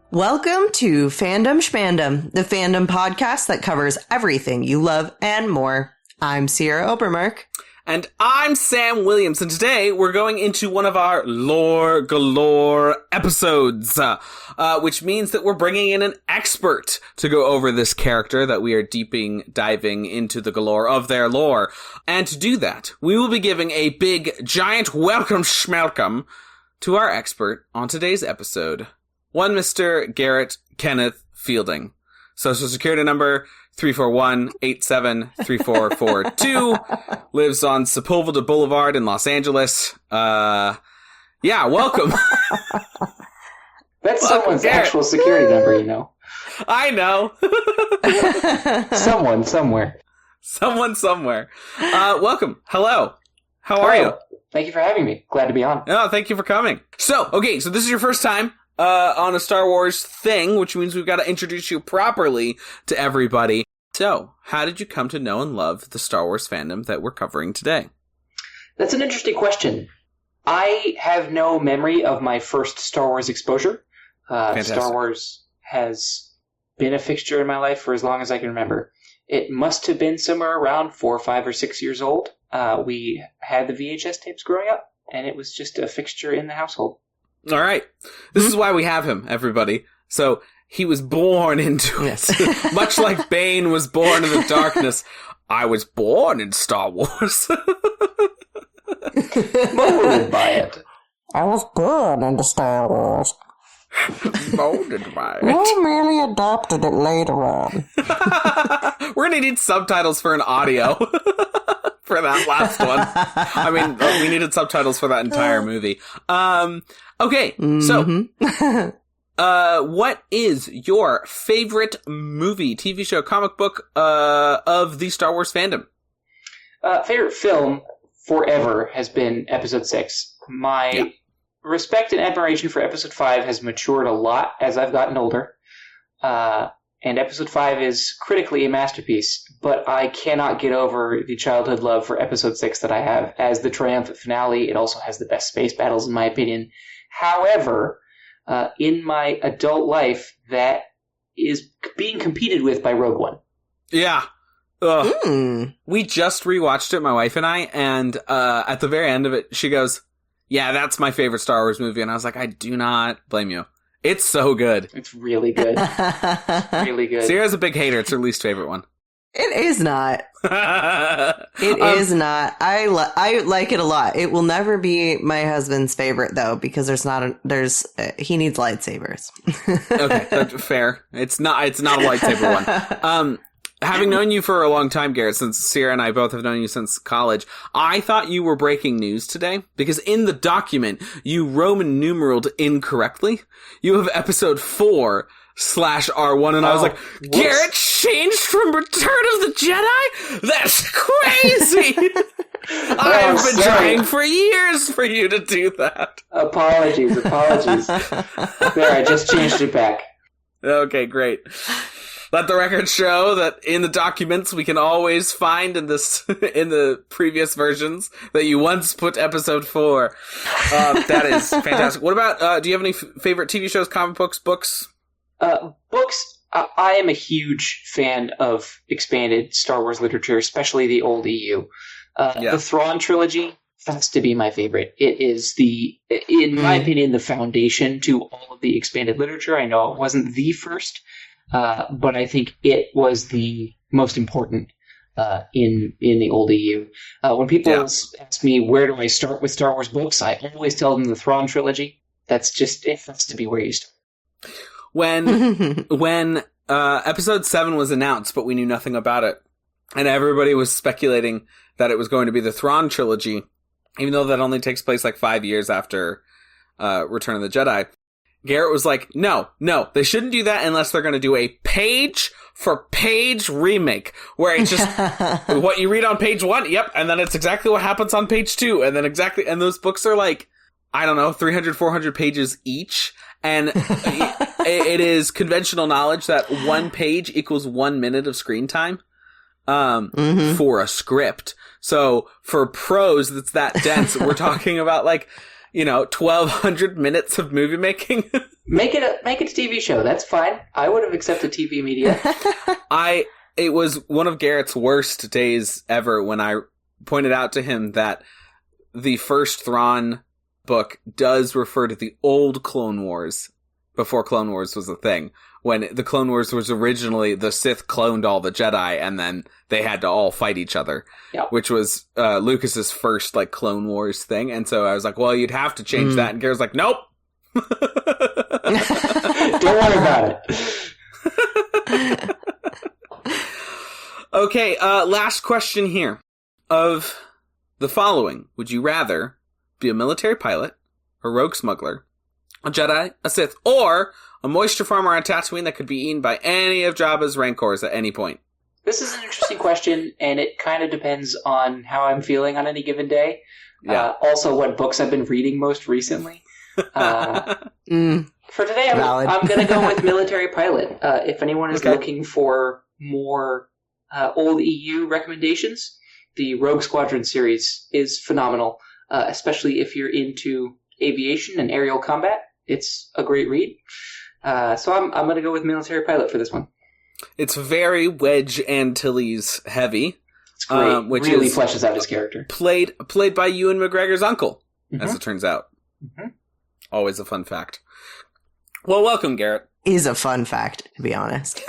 Welcome to Fandom Schmandom, the fandom podcast that covers everything you love and more. I'm Sierra Obermark. And I'm Sam Williams, and today we're going into one of our lore galore episodes, which means that we're bringing in an expert to go over this character that we are diving into the galore of their lore. And to do that, we will be giving a big, giant welcome schmelcome to our expert on today's episode. One Mr. Garett Kenneth Fielding. Social security number 341-873442. Lives on Sepulveda Boulevard in Los Angeles. Welcome. That's someone's actual security number, you know. I know. Someone, somewhere. Someone, somewhere. Welcome. Hello. How are you? Thank you for having me. Glad to be on. Oh, thank you for coming. So this is your first time on a Star Wars thing, which means we've got to introduce you properly to everybody. So, how did you come to know and love the Star Wars fandom that we're covering today? That's an interesting question. I have no memory of my first Star Wars exposure. Star Wars has been a fixture in my life for as long as I can remember. It must have been somewhere around 4, 5, or 6 years old. We had the VHS tapes growing up, and it was just a fixture in the household. All right. This is why we have him, everybody. So, he was born into it. Much like Bane was born in the darkness, I was born in Star Wars. Molded by it. I was born into Star Wars. Molded by it. You merely adopted it later on. We're going to need subtitles for an audio. For that last one. I mean, we needed subtitles for that entire movie. Okay, so, what is your favorite movie, TV show, comic book, of the Star Wars fandom? Favorite film forever has been Episode 6. My respect and admiration for Episode 5 has matured a lot as I've gotten older. And Episode 5 is critically a masterpiece, but I cannot get over the childhood love for Episode 6 that I have. As the triumphant finale, it also has the best space battles, in my opinion. However, in my adult life, that is being competed with by Rogue One. Yeah. We just rewatched it, my wife and I, and at the very end of it, she goes, yeah, that's my favorite Star Wars movie. And I was like, I do not blame you. It's so good. It's really good. It's really good. Sierra's a big hater. It's her least favorite one. It is not. It is not. I like it a lot. It will never be my husband's favorite, though, because he needs lightsabers. Okay, that's fair. It's not a lightsaber one. Having known you for a long time, Garett, since Sierra and I both have known you since college, I thought you were breaking news today, because in the document, you Roman numeraled incorrectly. You have episode 4/R1, and I was like, whoops. Garett changed from Return of the Jedi? That's crazy! I have been trying for years for you to do that. Apologies. There, I just changed it back. Okay, great. Let the record show that in the documents we can always find in the previous versions that you once put episode 4. That is fantastic. What about, do you have any favorite TV shows, comic books, books? Books, I am a huge fan of expanded Star Wars literature, especially the old EU. The Thrawn trilogy has to be my favorite. It is in my opinion, the foundation to all of the expanded literature. I know it wasn't the first, but I think it was the most important in the old EU. When people ask me where do I start with Star Wars books, I always tell them the Thrawn trilogy. It has to be where you start. When episode 7 was announced, but we knew nothing about it, and everybody was speculating that it was going to be the Thrawn trilogy, even though that only takes place like 5 years after Return of the Jedi, Garett was like, no, they shouldn't do that unless they're going to do a page-for-page remake, where it's just what you read on page 1, and then it's exactly what happens on page 2, and those books are like, I don't know, 300, 400 pages each, and it is conventional knowledge that 1 page equals 1 minute of screen time for a script. So for prose that's that dense, we're talking about 1,200 minutes of movie making. Make it a TV show. That's fine. I would have accepted TV media. It was one of Garett's worst days ever when I pointed out to him that the first Thrawn book does refer to the old Clone Wars before Clone Wars was a thing. When the Clone Wars was originally the Sith cloned all the Jedi and then they had to all fight each other, which was Lucas's first like Clone Wars thing. And so I was like, well, you'd have to change that. And Garrett's like, nope. Don't worry about it. Okay, last question here. Of the following, would you rather be a military pilot, a rogue smuggler, a Jedi, a Sith, or a moisture farmer on Tatooine that could be eaten by any of Jabba's Rancors at any point? This is an interesting question, and it kind of depends on how I'm feeling on any given day. Yeah. Also, what books I've been reading most recently. For today, I'm going to go with military pilot. If anyone is looking for more old EU recommendations, the Rogue Squadron series is phenomenal, especially if you're into aviation and aerial combat. It's a great read. So I'm going to go with military pilot for this one. It's very Wedge Antilles heavy. It's great. Which really fleshes out his character. Played by Ewan McGregor's uncle, as it turns out. Mm-hmm. Always a fun fact. Well, welcome, Garett. Is a fun fact, to be honest.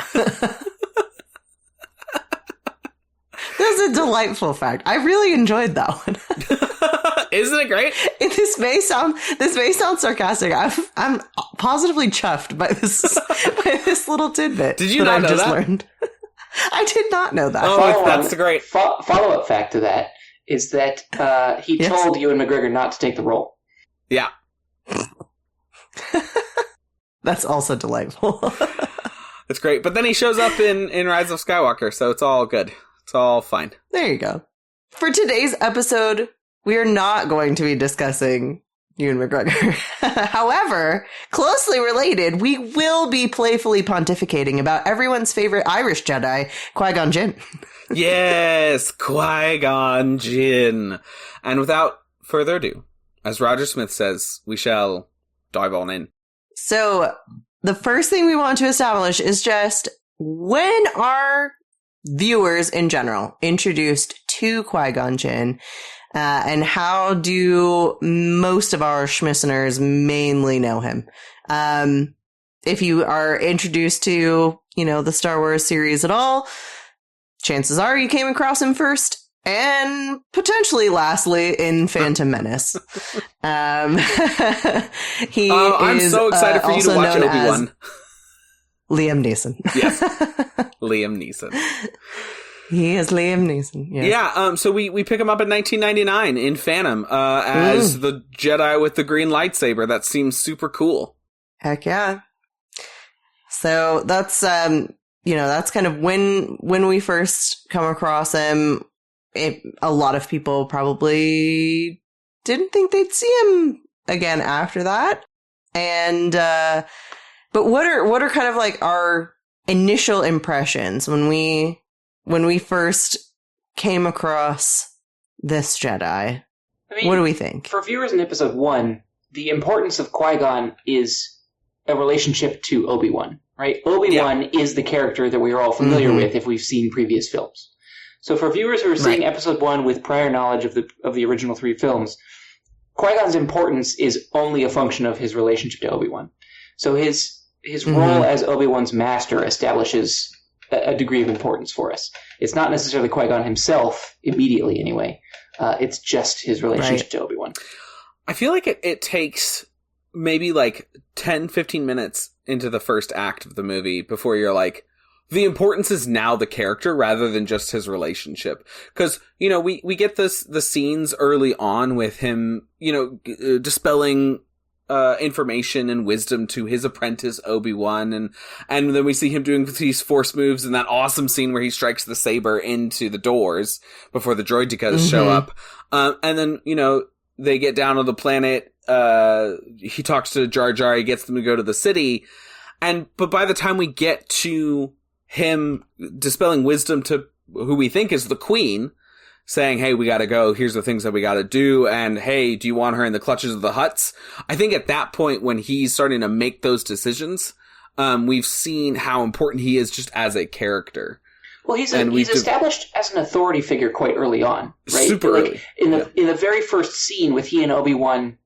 That's a delightful fact. I really enjoyed that one. Isn't it great? This may sound sarcastic. I'm positively chuffed by this little tidbit. Did you not know that? Learned. I did not know that. Oh, that's great. Follow-up fact to that is that he told Ewan McGregor not to take the role. Yeah. That's also delightful. It's great. But then he shows up in Rise of Skywalker, so it's all good. It's all fine. There you go. For today's episode, we are not going to be discussing Ewan McGregor. However, closely related, we will be playfully pontificating about everyone's favorite Irish Jedi, Qui-Gon Jin. Yes, Qui-Gon Jin. And without further ado, as Roger Smith says, we shall dive on in. So, the first thing we want to establish is just, when are viewers in general introduced to Qui-Gon Jinn, and how do most of our schmisteners mainly know him? If you are introduced to, the Star Wars series at all, chances are you came across him first, and potentially lastly in Phantom Menace. I'm so excited for you to watch Obi-Wan. Liam Neeson. Yes. Liam Neeson. He is Liam Neeson. Yes. Yeah. So we pick him up in 1999 in Phantom as the Jedi with the green lightsaber. That seems super cool. Heck yeah. So that's that's kind of when we first come across him. A lot of people probably didn't think they'd see him again after that. And but what are kind of like our initial impressions when we first came across this Jedi? What do we think? For viewers in episode 1, the importance of Qui-Gon is a relationship to Obi-Wan, right? Obi-Wan is the character that we are all familiar with if we've seen previous films. So for viewers who are seeing episode 1 with prior knowledge of the original 3 films, Qui-Gon's importance is only a function of his relationship to Obi-Wan. So his role as Obi-Wan's master establishes a degree of importance for us. It's not necessarily Qui-Gon himself, immediately anyway. It's just his relationship to Obi-Wan. I feel like it takes maybe like 10, 15 minutes into the first act of the movie before you're like, the importance is now the character rather than just his relationship. Because, we get the scenes early on with him, dispelling information and wisdom to his apprentice Obi-Wan, and then we see him doing these force moves in that awesome scene where he strikes the saber into the doors before the droidekas show up. And then, they get down on the planet, he talks to Jar Jar, he gets them to go to the city, but by the time we get to him dispelling wisdom to who we think is the Queen, saying, hey, we gotta go, here's the things that we gotta do, and hey, do you want her in the clutches of the Hutts? I think at that point, when he's starting to make those decisions, we've seen how important he is just as a character. Well, he's established as an authority figure quite early on, right? Super early. In the very first scene with he and Obi-Wan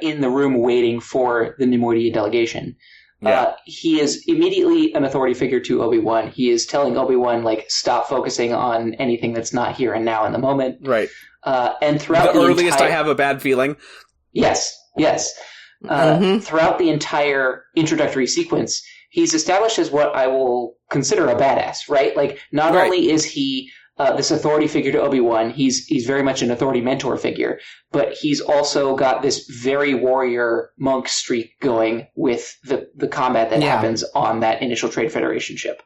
in the room waiting for the Neimoidian delegation, he is immediately an authority figure to Obi-Wan. He is telling Obi-Wan, like, stop focusing on anything that's not here and now in the moment. Right. And throughout the earliest I have a bad feeling. Yes. Throughout the entire introductory sequence, he's established as what I will consider a badass, right? Like, not only is he this authority figure to Obi-Wan, he's very much an authority mentor figure, but he's also got this very warrior monk streak going with the combat that happens on that initial Trade Federation ship.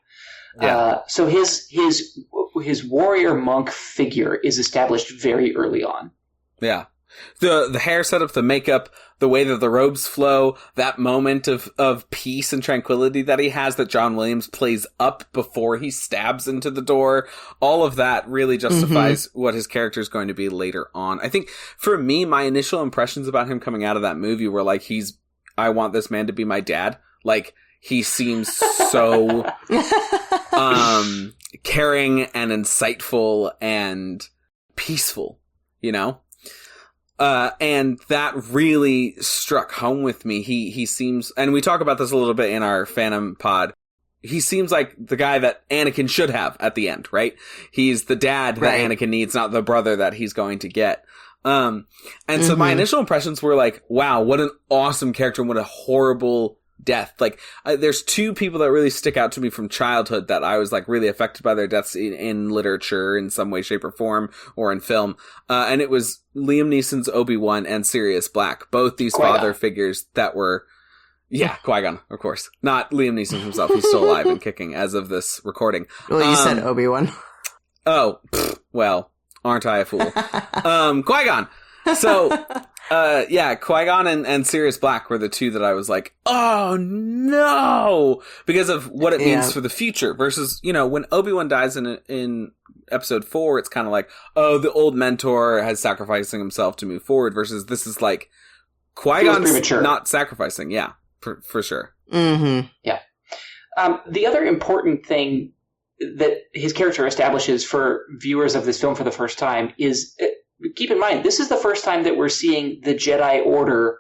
So his warrior monk figure is established very early on. Yeah. The hair setup, the makeup, the way that the robes flow, that moment of peace and tranquility that he has that John Williams plays up before he stabs into the door, all of that really justifies what his character is going to be later on. I think for me, my initial impressions about him coming out of that movie were like, I want this man to be my dad. Like, he seems so caring and insightful and peaceful, you know? And that really struck home with me. He seems, and we talk about this a little bit in our Fandom pod, he seems like the guy that Anakin should have at the end, right? He's the dad that Anakin needs, not the brother that he's going to get. And so my initial impressions were like, wow, what an awesome character and what a horrible death. Like, there's two people that really stick out to me from childhood that I was like really affected by their deaths in literature in some way, shape, or form, or in film. And it was Liam Neeson's Obi-Wan and Sirius Black, both these Qui-Gon. father figures that were, Qui-Gon, of course. Not Liam Neeson himself. He's still alive and kicking as of this recording. Well, you said Obi-Wan. Oh, well, aren't I a fool? Qui-Gon. So, Qui-Gon and Sirius Black were the two that I was like, oh no! Because of what it means for the future versus, when Obi-Wan dies in episode 4, it's kind of like, oh, the old mentor has sacrificing himself to move forward versus this is like, Qui-Gon's not sacrificing. Yeah, for sure. Mm-hmm. Yeah. The other important thing that his character establishes for viewers of this film for the first time is, keep in mind, this is the first time that we're seeing the Jedi Order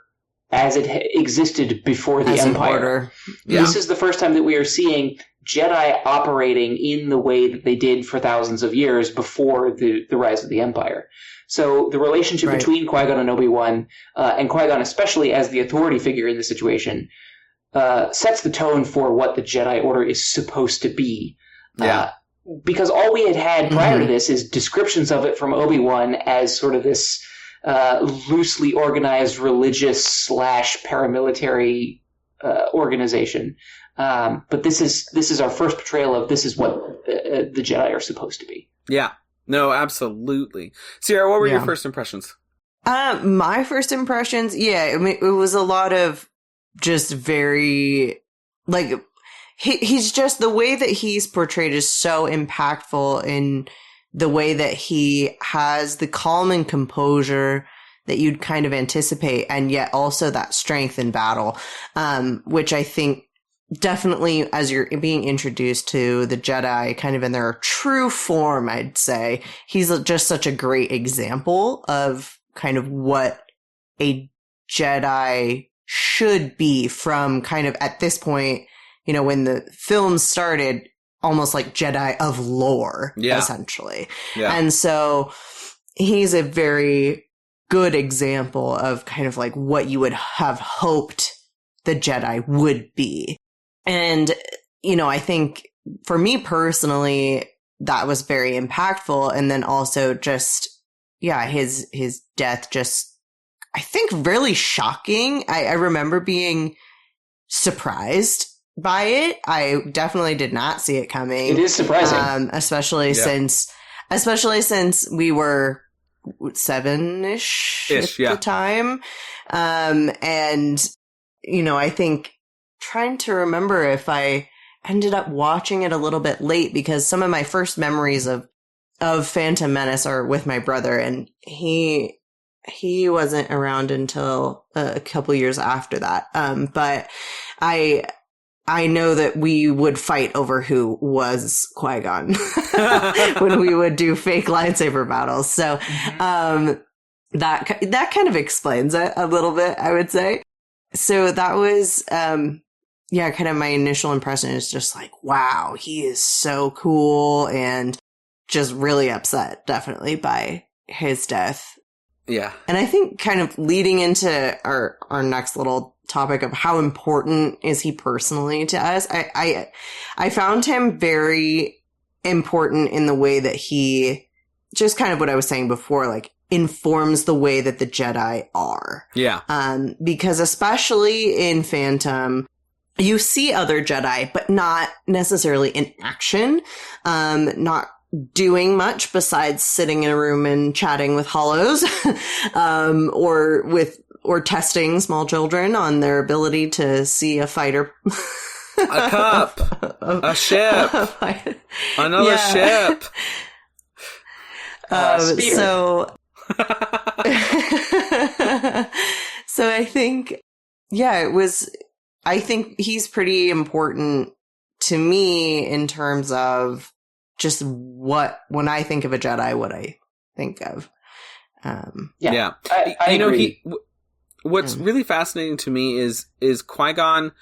as it existed before the Empire. Yeah. This is the first time that we are seeing Jedi operating in the way that they did for thousands of years before the rise of the Empire. So the relationship between Qui-Gon and Obi-Wan, and Qui-Gon especially as the authority figure in the situation, sets the tone for what the Jedi Order is supposed to be. Yeah. Because all we had prior to this is descriptions of it from Obi-Wan as sort of this loosely organized religious / paramilitary organization. But this is our first portrayal of this is what the Jedi are supposed to be. Yeah. No, absolutely. Sierra, what were your first impressions? My first impressions, I mean, it was a lot of just very, like, he's just, the way that he's portrayed is so impactful in the way that he has the calm and composure that you'd kind of anticipate, and yet also that strength in battle, which I think definitely, as you're being introduced to the Jedi kind of in their true form, I'd say he's just such a great example of kind of what a Jedi should be from kind of at this point, when the film started, almost like Jedi of lore, essentially. Yeah. And so he's a very good example of kind of like what you would have hoped the Jedi would be. And, I think for me personally, that was very impactful. And then also just, his death just, I think, really shocking. I remember being surprised by it. I definitely did not see it coming. It is surprising. Especially since we were 7-ish at the time. And, I think trying to remember if I ended up watching it a little bit late, because some of my first memories of of Phantom Menace are with my brother, and he wasn't around until a couple years after that. But I know that we would fight over who was Qui-Gon when we would do fake lightsaber battles. So, that kind of explains it a little bit, I would say. So that was, kind of my initial impression is just like, wow, he is so cool, and just really upset, definitely, by his death. Yeah. And I think kind of leading into our next little topic of how important is he personally to us, I found him very important in the way that he, just kind of what I was saying before, like, informs the way that the Jedi are. Yeah. Because especially in Phantom, you see other Jedi, but not necessarily in action, not doing much besides sitting in a room and chatting with hollows, or testing small children on their ability to see a fighter. A cup. A ship. Another ship. So I think, I think he's pretty important to me in terms of just when I think of a Jedi, what I think of. I agree. What's really fascinating to me is Qui-Gon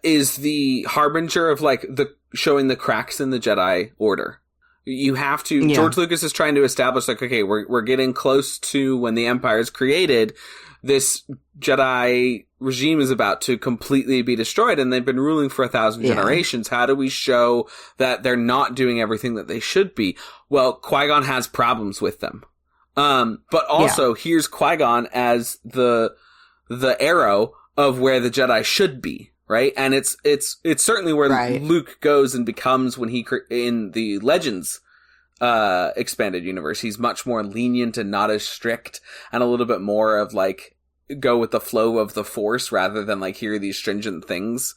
is the harbinger of like showing the cracks in the Jedi Order. You have to. George Lucas is trying to establish like, okay, we're getting close to when the Empire is created. This Jedi regime is about to completely be destroyed, and they've been ruling for 1,000 generations. How do we show that they're not doing everything that they should be? Well, Qui-Gon has problems with them. But also here's Qui-Gon as the arrow of where the Jedi should be, right? And it's certainly where Luke goes and becomes when he in the Legends expanded universe. He's much more lenient and not as strict, and a little bit more of like go with the flow of the Force rather than like here are these stringent things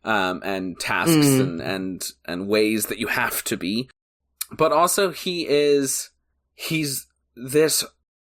and tasks and ways that you have to be. But also he's this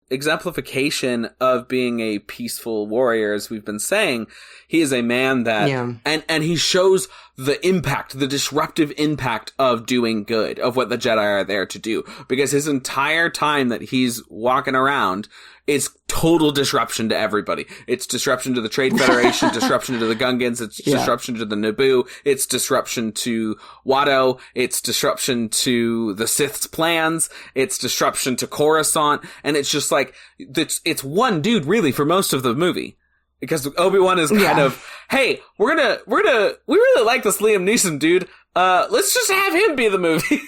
exemplification of being a peaceful warrior, as we've been saying. He is a man that, and he shows the impact, the disruptive impact of doing good, of what the Jedi are there to do. Because his entire time that he's walking around, it's total disruption to everybody. It's disruption to the Trade Federation, disruption to the Gungans, it's disruption to the Naboo, it's disruption to Watto, it's disruption to the Sith's plans, it's disruption to Coruscant, and it's just like, it's one dude really for most of the movie. Because Obi-Wan is kind of, hey, we really like this Liam Neeson dude, let's just have him be the movie.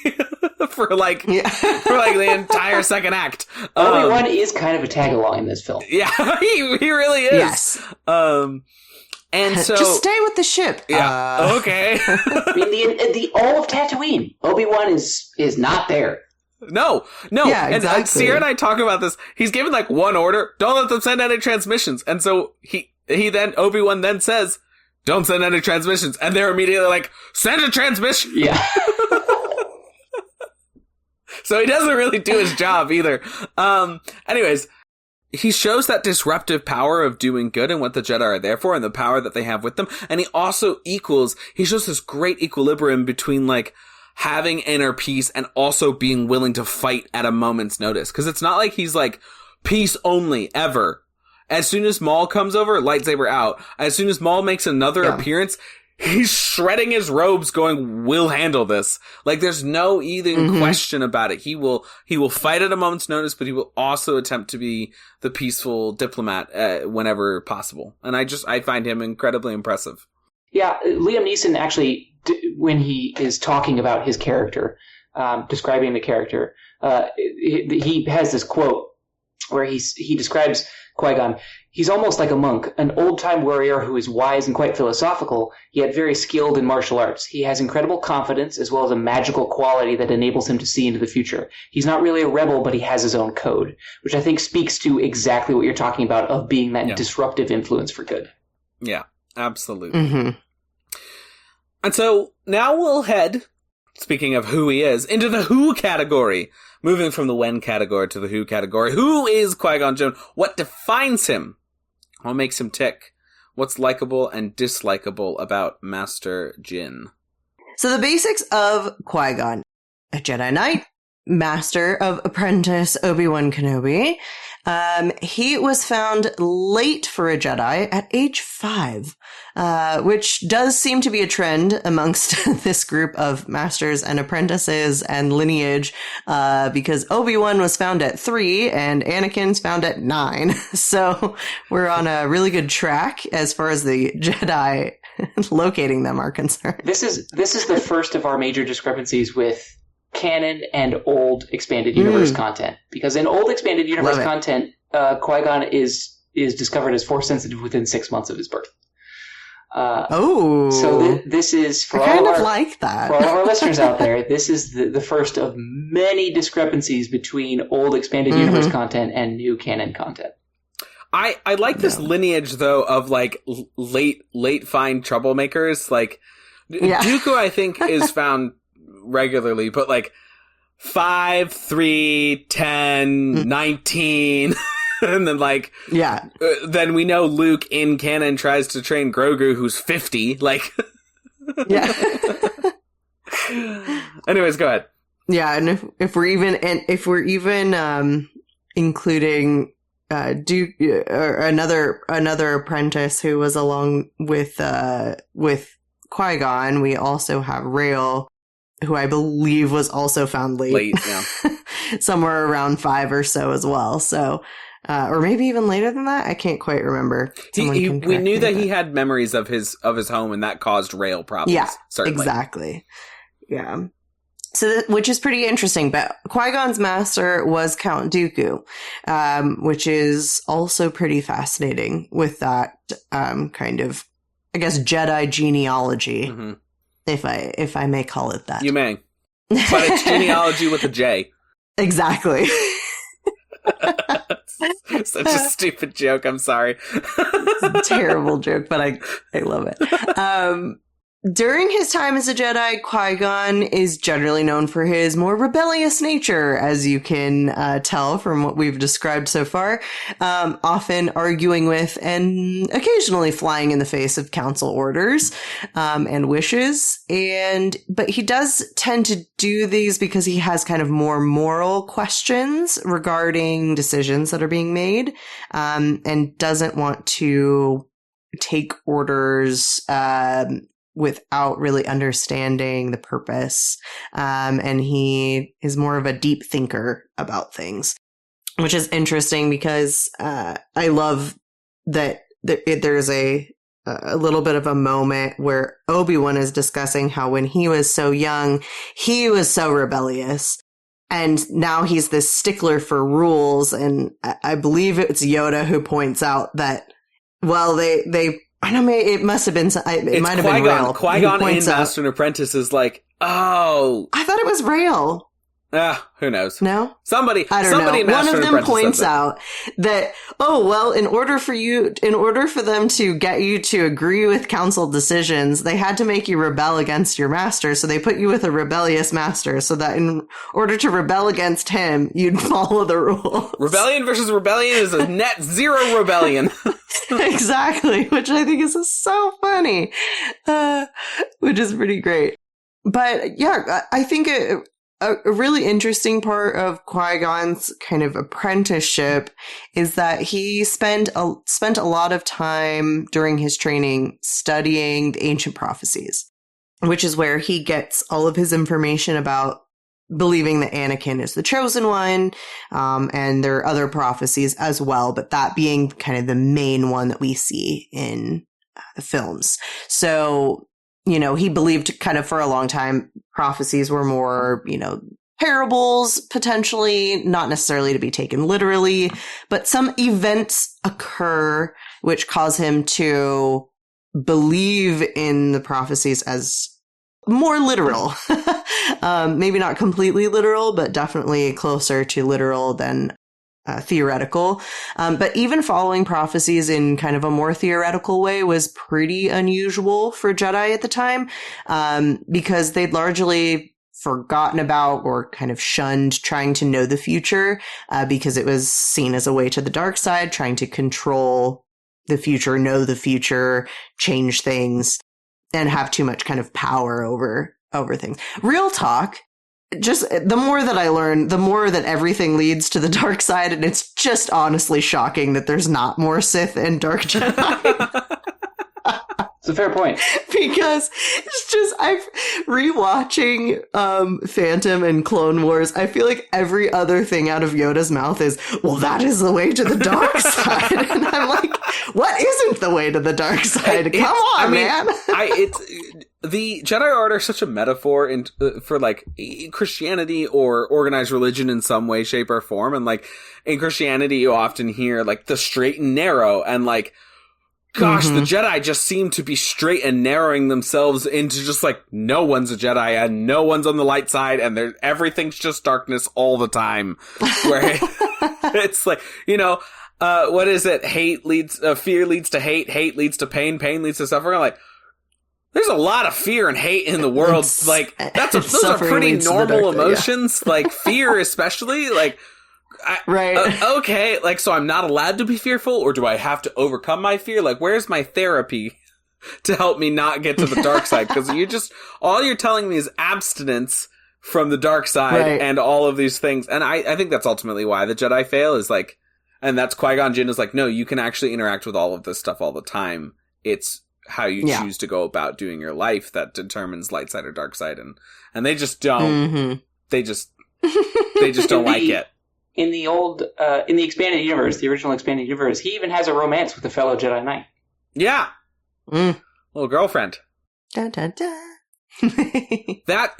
for the entire second act. Obi-Wan is kind of a tag-along in this film. Yeah, he really is. Yes. And so just stay with the ship. Yeah. Okay. I mean, the all of Tatooine, Obi-Wan is not there. No. Yeah, exactly. And Sierra and I talk about this. He's given like one order: don't let them send any transmissions. And so Obi-Wan then says, "Don't send any transmissions," and they're immediately like, "Send a transmission." Yeah. So he doesn't really do his job either. Anyways, he shows that disruptive power of doing good and what the Jedi are there for and the power that they have with them. And he also he shows this great equilibrium between like having inner peace and also being willing to fight at a moment's notice. Cause it's not like he's like peace only ever. As soon as Maul comes over, lightsaber out. As soon as Maul makes another appearance, he's shredding his robes going, we'll handle this. Like there's no even question about it. He will fight at a moment's notice, but he will also attempt to be the peaceful diplomat whenever possible. And I find him incredibly impressive. Yeah, Liam Neeson actually, when he is talking about his character, describing the character, he has this quote where he describes Qui-Gon. He's almost like a monk, an old-time warrior who is wise and quite philosophical, yet very skilled in martial arts. He has incredible confidence as well as a magical quality that enables him to see into the future. He's not really a rebel, but he has his own code, which I think speaks to exactly what you're talking about of being that disruptive influence for good. Yeah, absolutely. And so now we'll head speaking of who he is, into the who category. Moving from the when category to the who category. Who is Qui-Gon Jinn? What defines him? What makes him tick? What's likable and dislikable about Master Jinn? So the basics of Qui-Gon. A Jedi Knight, master of apprentice Obi-Wan Kenobi. He was found late for a Jedi at age 5, which does seem to be a trend amongst this group of masters and apprentices and lineage, because Obi-Wan was found at 3 and Anakin's found at 9. So we're on a really good track as far as the Jedi locating them are concerned. This is the first of our major discrepancies with canon and old expanded universe content, because in old expanded universe content, Qui-Gon is discovered as Force sensitive within 6 months of his birth. So this is for all of our listeners out there. This is the first of many discrepancies between old expanded universe content and new canon content. I like this lineage though of like late find troublemakers. Like Dooku, I think is found regularly, but like 5, 3, 10, 19, and then like then we know Luke in canon tries to train Grogu, who's 50. Like, anyways, go ahead. Yeah, and if we're even including Duke or another apprentice who was along with Qui-Gon, we also have Rael, who I believe was also found late, somewhere around 5 or so as well. So, or maybe even later than that. I can't quite remember. We knew that he had memories of his home, and that caused Rael problems. Yeah, certainly. Exactly. Yeah. So, which is pretty interesting. But Qui-Gon's master was Count Dooku, which is also pretty fascinating with that kind of, I guess, Jedi genealogy. Mm-hmm. If I may call it that. You may. But it's genealogy with a J. Exactly. Such a stupid joke, I'm sorry. It's a terrible joke, but I love it. During his time as a Jedi, Qui-Gon is generally known for his more rebellious nature, as you can tell from what we've described so far, often arguing with and occasionally flying in the face of council orders and wishes. But he does tend to do these because he has kind of more moral questions regarding decisions that are being made, and doesn't want to take orders without really understanding the purpose. And he is more of a deep thinker about things, which is interesting because I love that there's a little bit of a moment where Obi-Wan is discussing how when he was so young, he was so rebellious. And now he's this stickler for rules. And I believe it's Yoda who points out that, well, they I don't know, it must have been, it might have been Rael. Qui-Gon in Master and Apprentice is like, oh. I thought it was Rael. Who knows? No? Somebody I don't know. One of them points out that, oh, well, in order for them to get you to agree with council decisions, they had to make you rebel against your master. So they put you with a rebellious master so that in order to rebel against him, you'd follow the rules. Rebellion versus rebellion is a net zero rebellion. Exactly. Which I think is so funny. Which is pretty great. But yeah, I think a really interesting part of Qui-Gon's kind of apprenticeship is that he spent a lot of time during his training studying the ancient prophecies, which is where he gets all of his information about believing that Anakin is the chosen one, and there are other prophecies as well, but that being kind of the main one that we see in the films. So, he believed kind of for a long time prophecies were more, parables, potentially, not necessarily to be taken literally, but some events occur which cause him to believe in the prophecies as more literal. Maybe not completely literal, but definitely closer to literal than theoretical. But even following prophecies in kind of a more theoretical way was pretty unusual for Jedi at the time, because they'd largely forgotten about or kind of shunned trying to know the future because it was seen as a way to the dark side, trying to control the future, know the future, change things, and have too much kind of power over things. Real talk, just the more that I learn, the more that everything leads to the dark side, and it's just honestly shocking that there's not more Sith and Dark Jedi. It's a fair point. Because it's just, I've rewatching Phantom and Clone Wars, I feel like every other thing out of Yoda's mouth is, well, that is the way to the dark side. And I'm like, what isn't the way to the dark side? Come on, man. The Jedi Order is such a metaphor for like Christianity or organized religion in some way, shape, or form. And like in Christianity, you often hear like the straight and narrow, and like, gosh, the Jedi just seem to be straight and narrowing themselves into just like, no one's a Jedi and no one's on the light side and everything's just darkness all the time. Where it's like, what is it? Fear leads to hate leads to pain leads to suffering. I'm like, there's a lot of fear and hate in the world. Those are pretty normal emotions. Yeah. Like fear, especially, like, right. Okay, like, so I'm not allowed to be fearful, or do I have to overcome my fear? Like, where's my therapy to help me not get to the dark side? Because all you're telling me is abstinence from the dark side and all of these things. And I think that's ultimately why the Jedi fail, is like, and that's Qui-Gon Jinn is like, no, you can actually interact with all of this stuff all the time. It's how you choose to go about doing your life that determines light side or dark side. And they just don't, they just don't like it. In the in the expanded universe, the original expanded universe, he even has a romance with a fellow Jedi Knight. Yeah. Little girlfriend. Dun, dun, dun.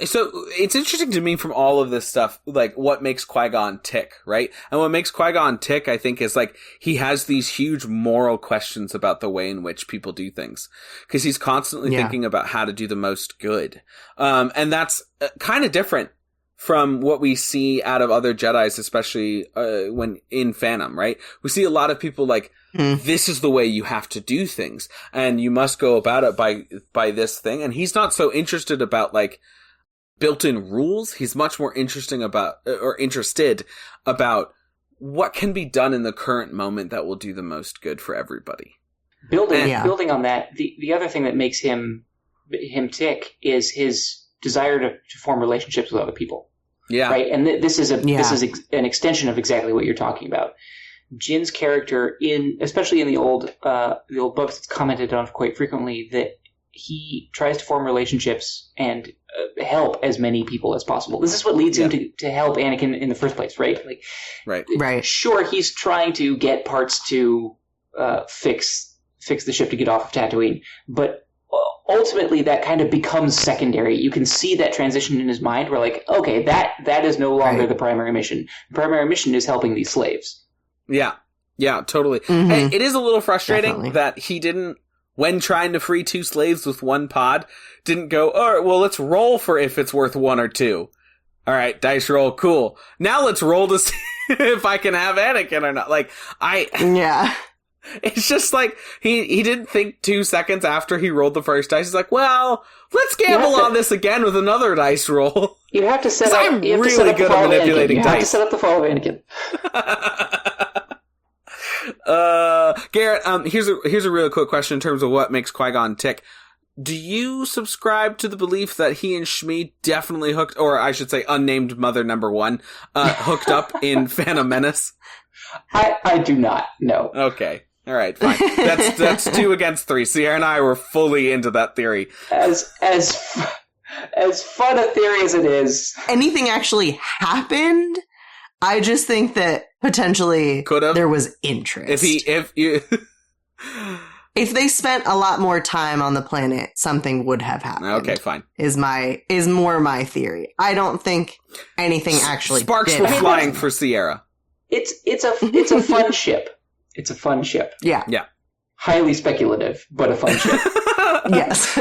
So it's interesting to me from all of this stuff, like what makes Qui-Gon tick, right? And what makes Qui-Gon tick, I think, is like he has these huge moral questions about the way in which people do things, because he's constantly thinking about how to do the most good. And that's kind of different from what we see out of other Jedis, especially when in Phantom, right? We see a lot of people like, this is the way you have to do things, and you must go about it by this thing. And he's not so interested about like built-in rules. He's much more interested about what can be done in the current moment that will do the most good for everybody. Building on that, the other thing that makes him tick is his desire to form relationships with other people. Yeah. Right. And this is an extension of exactly what you're talking about. Jin's character, especially in the old books, it's commented on quite frequently that he tries to form relationships and help as many people as possible. This is what leads him to help Anakin in the first place, right? Like, right. Sure, he's trying to get parts to fix the ship to get off of Tatooine, but ultimately that kind of becomes secondary. You can see that transition in his mind where, like, okay, that is no longer the primary mission. The primary mission is helping these slaves. Yeah, totally. And it is a little frustrating that he didn't, when trying to free 2 slaves with 1 pod, didn't go, all right, well, let's roll for if it's worth 1 or 2. All right, dice roll, cool. Now let's roll to see if I can have Anakin or not. Like, it's just like, he didn't think 2 seconds after he rolled the first dice. He's like, well, let's gamble on this again with another dice roll. You have to set up. I'm really good at manipulating dice. You have to set up the fall of Anakin. Garrett, here's a real quick question in terms of what makes Qui-Gon tick. Do you subscribe to the belief that he and Shmi definitely hooked, or I should say unnamed mother number 1, hooked up in Phantom Menace? I do not, no. Okay. All right, fine. That's 2 against 3. Sierra and I were fully into that theory. As fun a theory as it is. Anything actually happened? I just think that potentially there was interest. If they spent a lot more time on the planet, something would have happened. Okay, fine. Is more my theory. I don't think anything actually sparks were flying for Sierra. It's a fun ship. It's a fun ship. Yeah. Highly speculative, but a fun ship. Yes.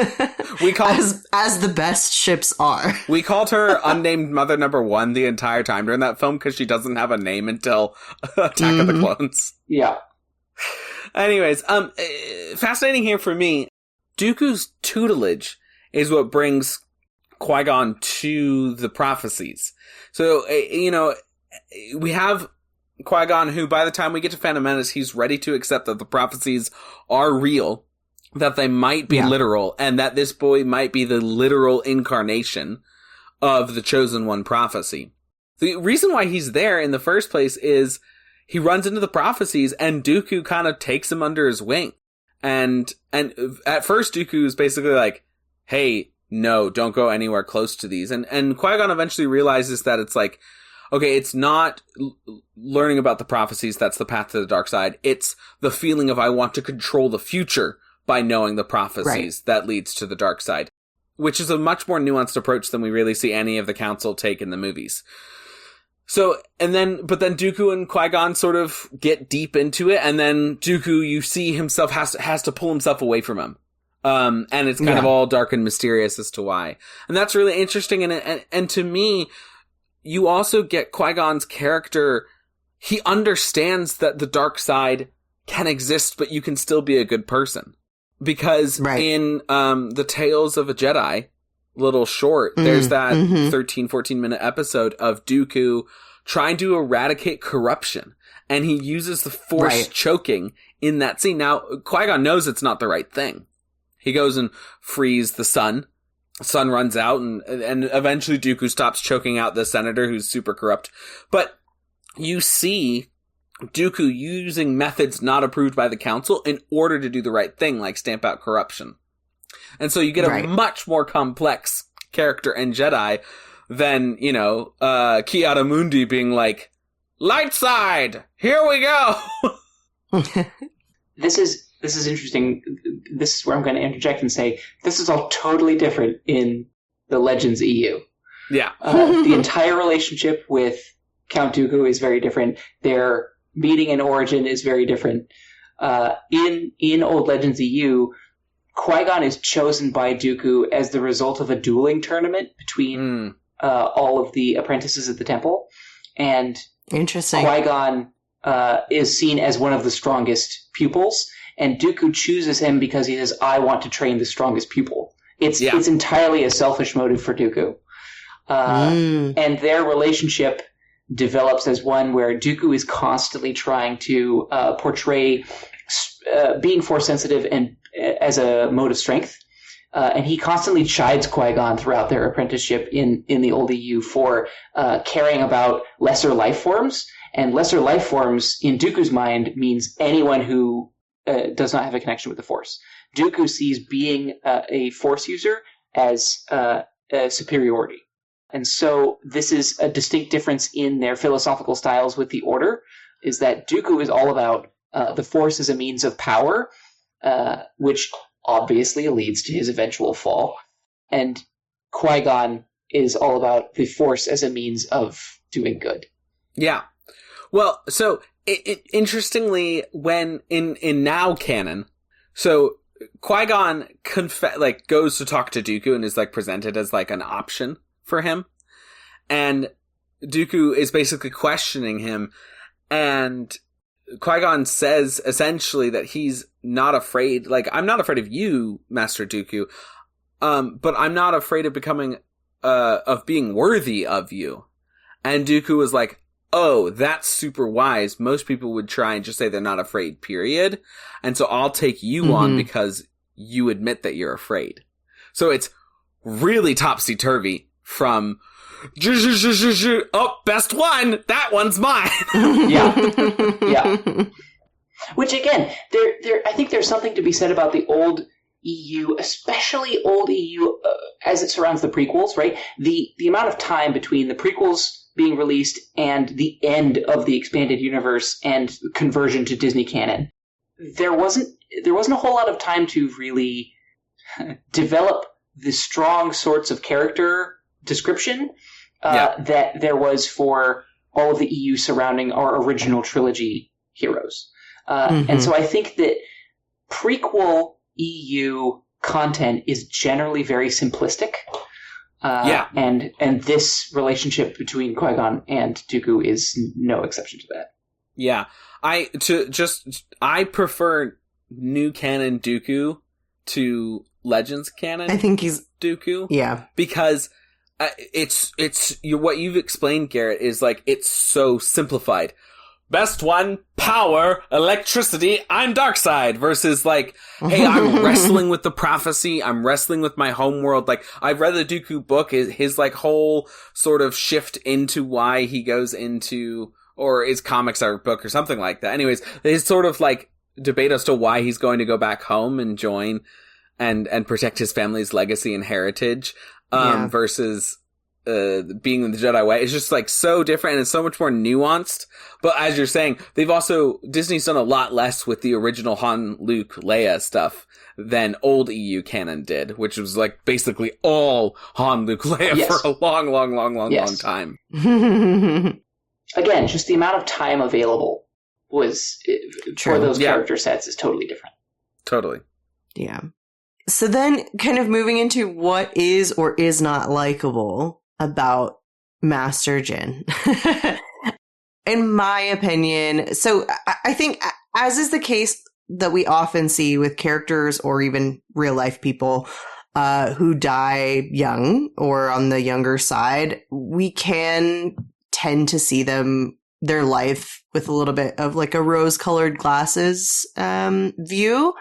We call as the best ships are. We called her unnamed mother number 1 the entire time during that film because she doesn't have a name until Attack of the Clones. Yeah. Anyways, fascinating here for me. Dooku's tutelage is what brings Qui-Gon to the prophecies. So, we have Qui-Gon who, by the time we get to Phantom Menace, he's ready to accept that the prophecies are real, that they might be literal, and that this boy might be the literal incarnation of the Chosen One prophecy. The reason why he's there in the first place is he runs into the prophecies, and Dooku kind of takes him under his wing. And at first Dooku is basically like, hey, no, don't go anywhere close to these. And Qui-Gon eventually realizes that it's like, okay, it's not learning about the prophecies that's the path to the dark side. It's the feeling of I want to control the future by knowing the prophecies that leads to the dark side, which is a much more nuanced approach than we really see any of the council take in the movies. So, but then Dooku and Qui-Gon sort of get deep into it, and then Dooku, you see himself has to pull himself away from him. And it's kind of all dark and mysterious as to why. And that's really interesting. And to me, you also get Qui-Gon's character. He understands that the dark side can exist, but you can still be a good person. Because in the Tales of a Jedi little short, there's that 13, 14-minute episode of Dooku trying to eradicate corruption. And he uses the Force choking in that scene. Now, Qui-Gon knows it's not the right thing. He goes and frees the sun. Sun runs out, and eventually Dooku stops choking out the senator who's super corrupt. But you see Dooku using methods not approved by the council in order to do the right thing, like stamp out corruption. And so you get a much more complex character and Jedi than, Ki-Adi-Mundi being like, light side, here we go! This is interesting. This is where I'm going to interject and say, this is all totally different in the Legends EU. Yeah. The entire relationship with Count Dooku is very different. Their meeting and origin is very different. In Old Legends EU, Qui-Gon is chosen by Dooku as the result of a dueling tournament between all of the apprentices at the temple. And interesting. Qui-Gon is seen as one of the strongest pupils, and Dooku chooses him because he says, I want to train the strongest pupil. It's entirely a selfish motive for Dooku. And their relationship develops as one where Dooku is constantly trying to portray being Force sensitive and as a mode of strength. And he constantly chides Qui-Gon throughout their apprenticeship in the old EU for caring about lesser life forms. And lesser life forms, in Dooku's mind, means anyone who does not have a connection with the Force. Dooku sees being a Force user as a superiority. And so this is a distinct difference in their philosophical styles with the Order, is that Dooku is all about the Force as a means of power, which obviously leads to his eventual fall. And Qui-Gon is all about the Force as a means of doing good. Yeah. Well, so interestingly, when in now canon, so Qui-Gon goes to talk to Dooku and is presented as an option for him, and Dooku is basically questioning him, and Qui-Gon says essentially that he's not afraid. I'm not afraid of you, Master Dooku, but I'm not afraid of becoming of being worthy of you. And Dooku was like, oh, that's super wise. Most people would try and just say they're not afraid, period. And so I'll take you on because you admit that you're afraid. So it's really topsy-turvy from, oh, best one, that one's mine. Yeah. Which again, I think there's something to be said about the old EU, especially old EU as it surrounds the prequels, right? The amount of time between the prequels being released and the end of the expanded universe and conversion to Disney canon, there wasn't a whole lot of time to really develop the strong sorts of character description that there was for all of the EU surrounding our original trilogy heroes. And so I think that prequel EU content is generally very simplistic. And this relationship between Qui-Gon and Dooku is no exception to that. Yeah. I prefer new canon Dooku to Legends canon. I think he's Dooku. Yeah. Because it's what you've explained, Garrett, is like, it's so simplified. Best one, power, electricity, I'm Darkseid, versus like, hey, I'm wrestling with the prophecy, I'm wrestling with my homeworld. Like, I've read the Dooku book, his like whole sort of shift into why he goes into, or his comics or book or something like that. Anyways, his sort of like debate as to why he's going to go back home and join and protect his family's legacy and heritage, versus being in the Jedi way. It's just like so different, and it's so much more nuanced. But as you're saying, Disney's done a lot less with the original Han, Luke, Leia stuff than old EU canon did, which was like basically all Han, Luke, Leia for a long time. Again, just the amount of time available was for those character sets is totally different. Totally. Yeah. So then kind of moving into what is or is not likable about Master Jin. In my opinion, so I think, as is the case that we often see with characters or even real life people who die young or on the younger side, we can tend to see their life with a little bit of like a rose-colored glasses view.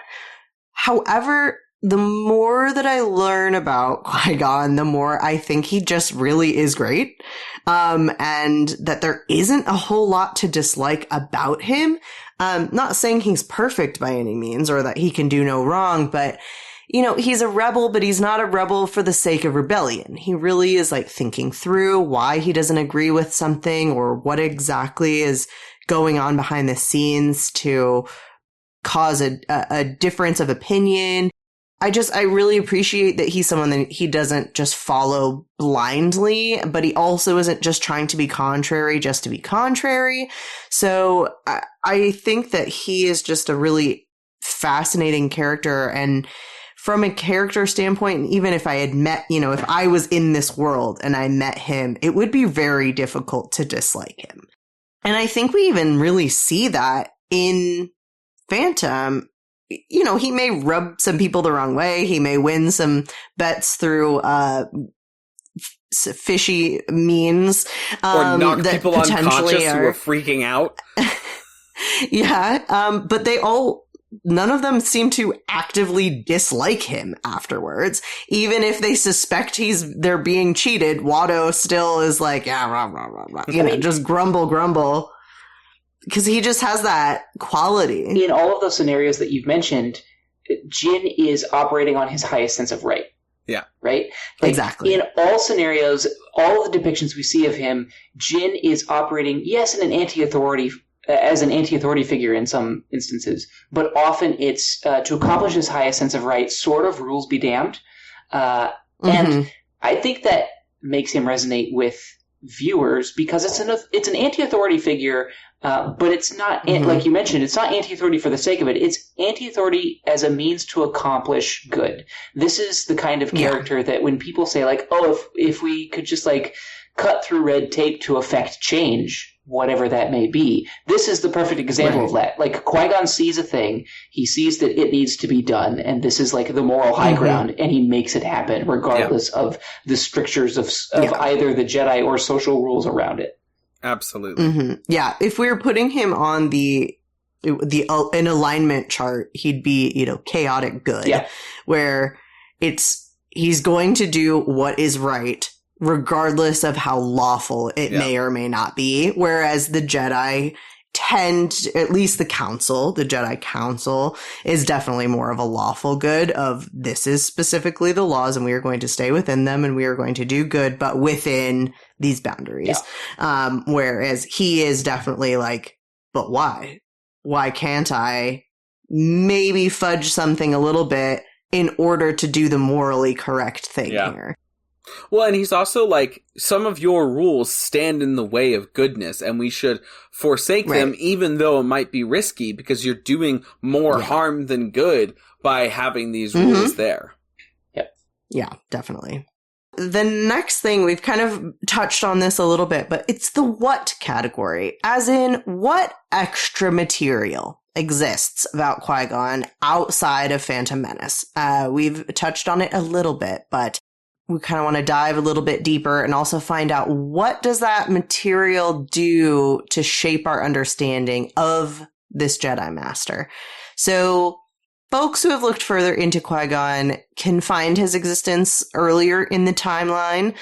However, the more that I learn about Qui-Gon, the more I think he just really is great. And that there isn't a whole lot to dislike about him. Not saying he's perfect by any means or that he can do no wrong, but you know, he's a rebel, but he's not a rebel for the sake of rebellion. He really is like thinking through why he doesn't agree with something or what exactly is going on behind the scenes to cause a difference of opinion. I really appreciate that he's someone that he doesn't just follow blindly, but he also isn't just trying to be contrary just to be contrary. So I think that he is just a really fascinating character. And from a character standpoint, even if I had met, you know, if I was in this world and I met him, it would be very difficult to dislike him. And I think we even really see that in Phantom. You know, he may rub some people the wrong way. He may win some bets through fishy means. Or knock people unconscious who are freaking out. But none of them seem to actively dislike him afterwards. Even if they suspect they're being cheated, Watto still is like, yeah, rah, rah, rah, rah. You know, just grumble. Because he just has that quality. In all of those scenarios that you've mentioned, Jin is operating on his highest sense of right. Yeah. Right? Like, exactly. In all scenarios, all of the depictions we see of him, Jin is operating, yes, as an anti-authority figure in some instances, but often it's to accomplish his highest sense of right, sort of rules be damned. And I think that makes him resonate with viewers because it's an anti-authority figure, but it's not, like you mentioned, it's not anti-authority for the sake of it. It's anti-authority as a means to accomplish good. This is the kind of character that when people say like, oh, if we could just like cut through red tape to affect change, whatever that may be, this is the perfect example of that. Like, Qui-Gon sees a thing, he sees that it needs to be done, and this is like the moral high ground, and he makes it happen regardless of the strictures of either the Jedi or social rules around it. Absolutely. Yeah, if we were putting him on an alignment chart, he'd be, you know, chaotic good, where he's going to do what is right, regardless of how lawful it may or may not be. Whereas the Jedi at least the Jedi Council is definitely more of a lawful good of this is specifically the laws and we are going to stay within them and we are going to do good, but within these boundaries. Whereas he is definitely like, but why? Why can't I maybe fudge something a little bit in order to do the morally correct thing here? Well, and he's also like, some of your rules stand in the way of goodness, and we should forsake them, even though it might be risky, because you're doing more harm than good by having these rules there. Yeah, definitely. The next thing, we've kind of touched on this a little bit, but it's the what category, as in what extra material exists about Qui-Gon outside of Phantom Menace. We've touched on it a little bit, but we kind of want to dive a little bit deeper and also find out what does that material do to shape our understanding of this Jedi Master. So folks who have looked further into Qui-Gon can find his existence earlier in the timeline.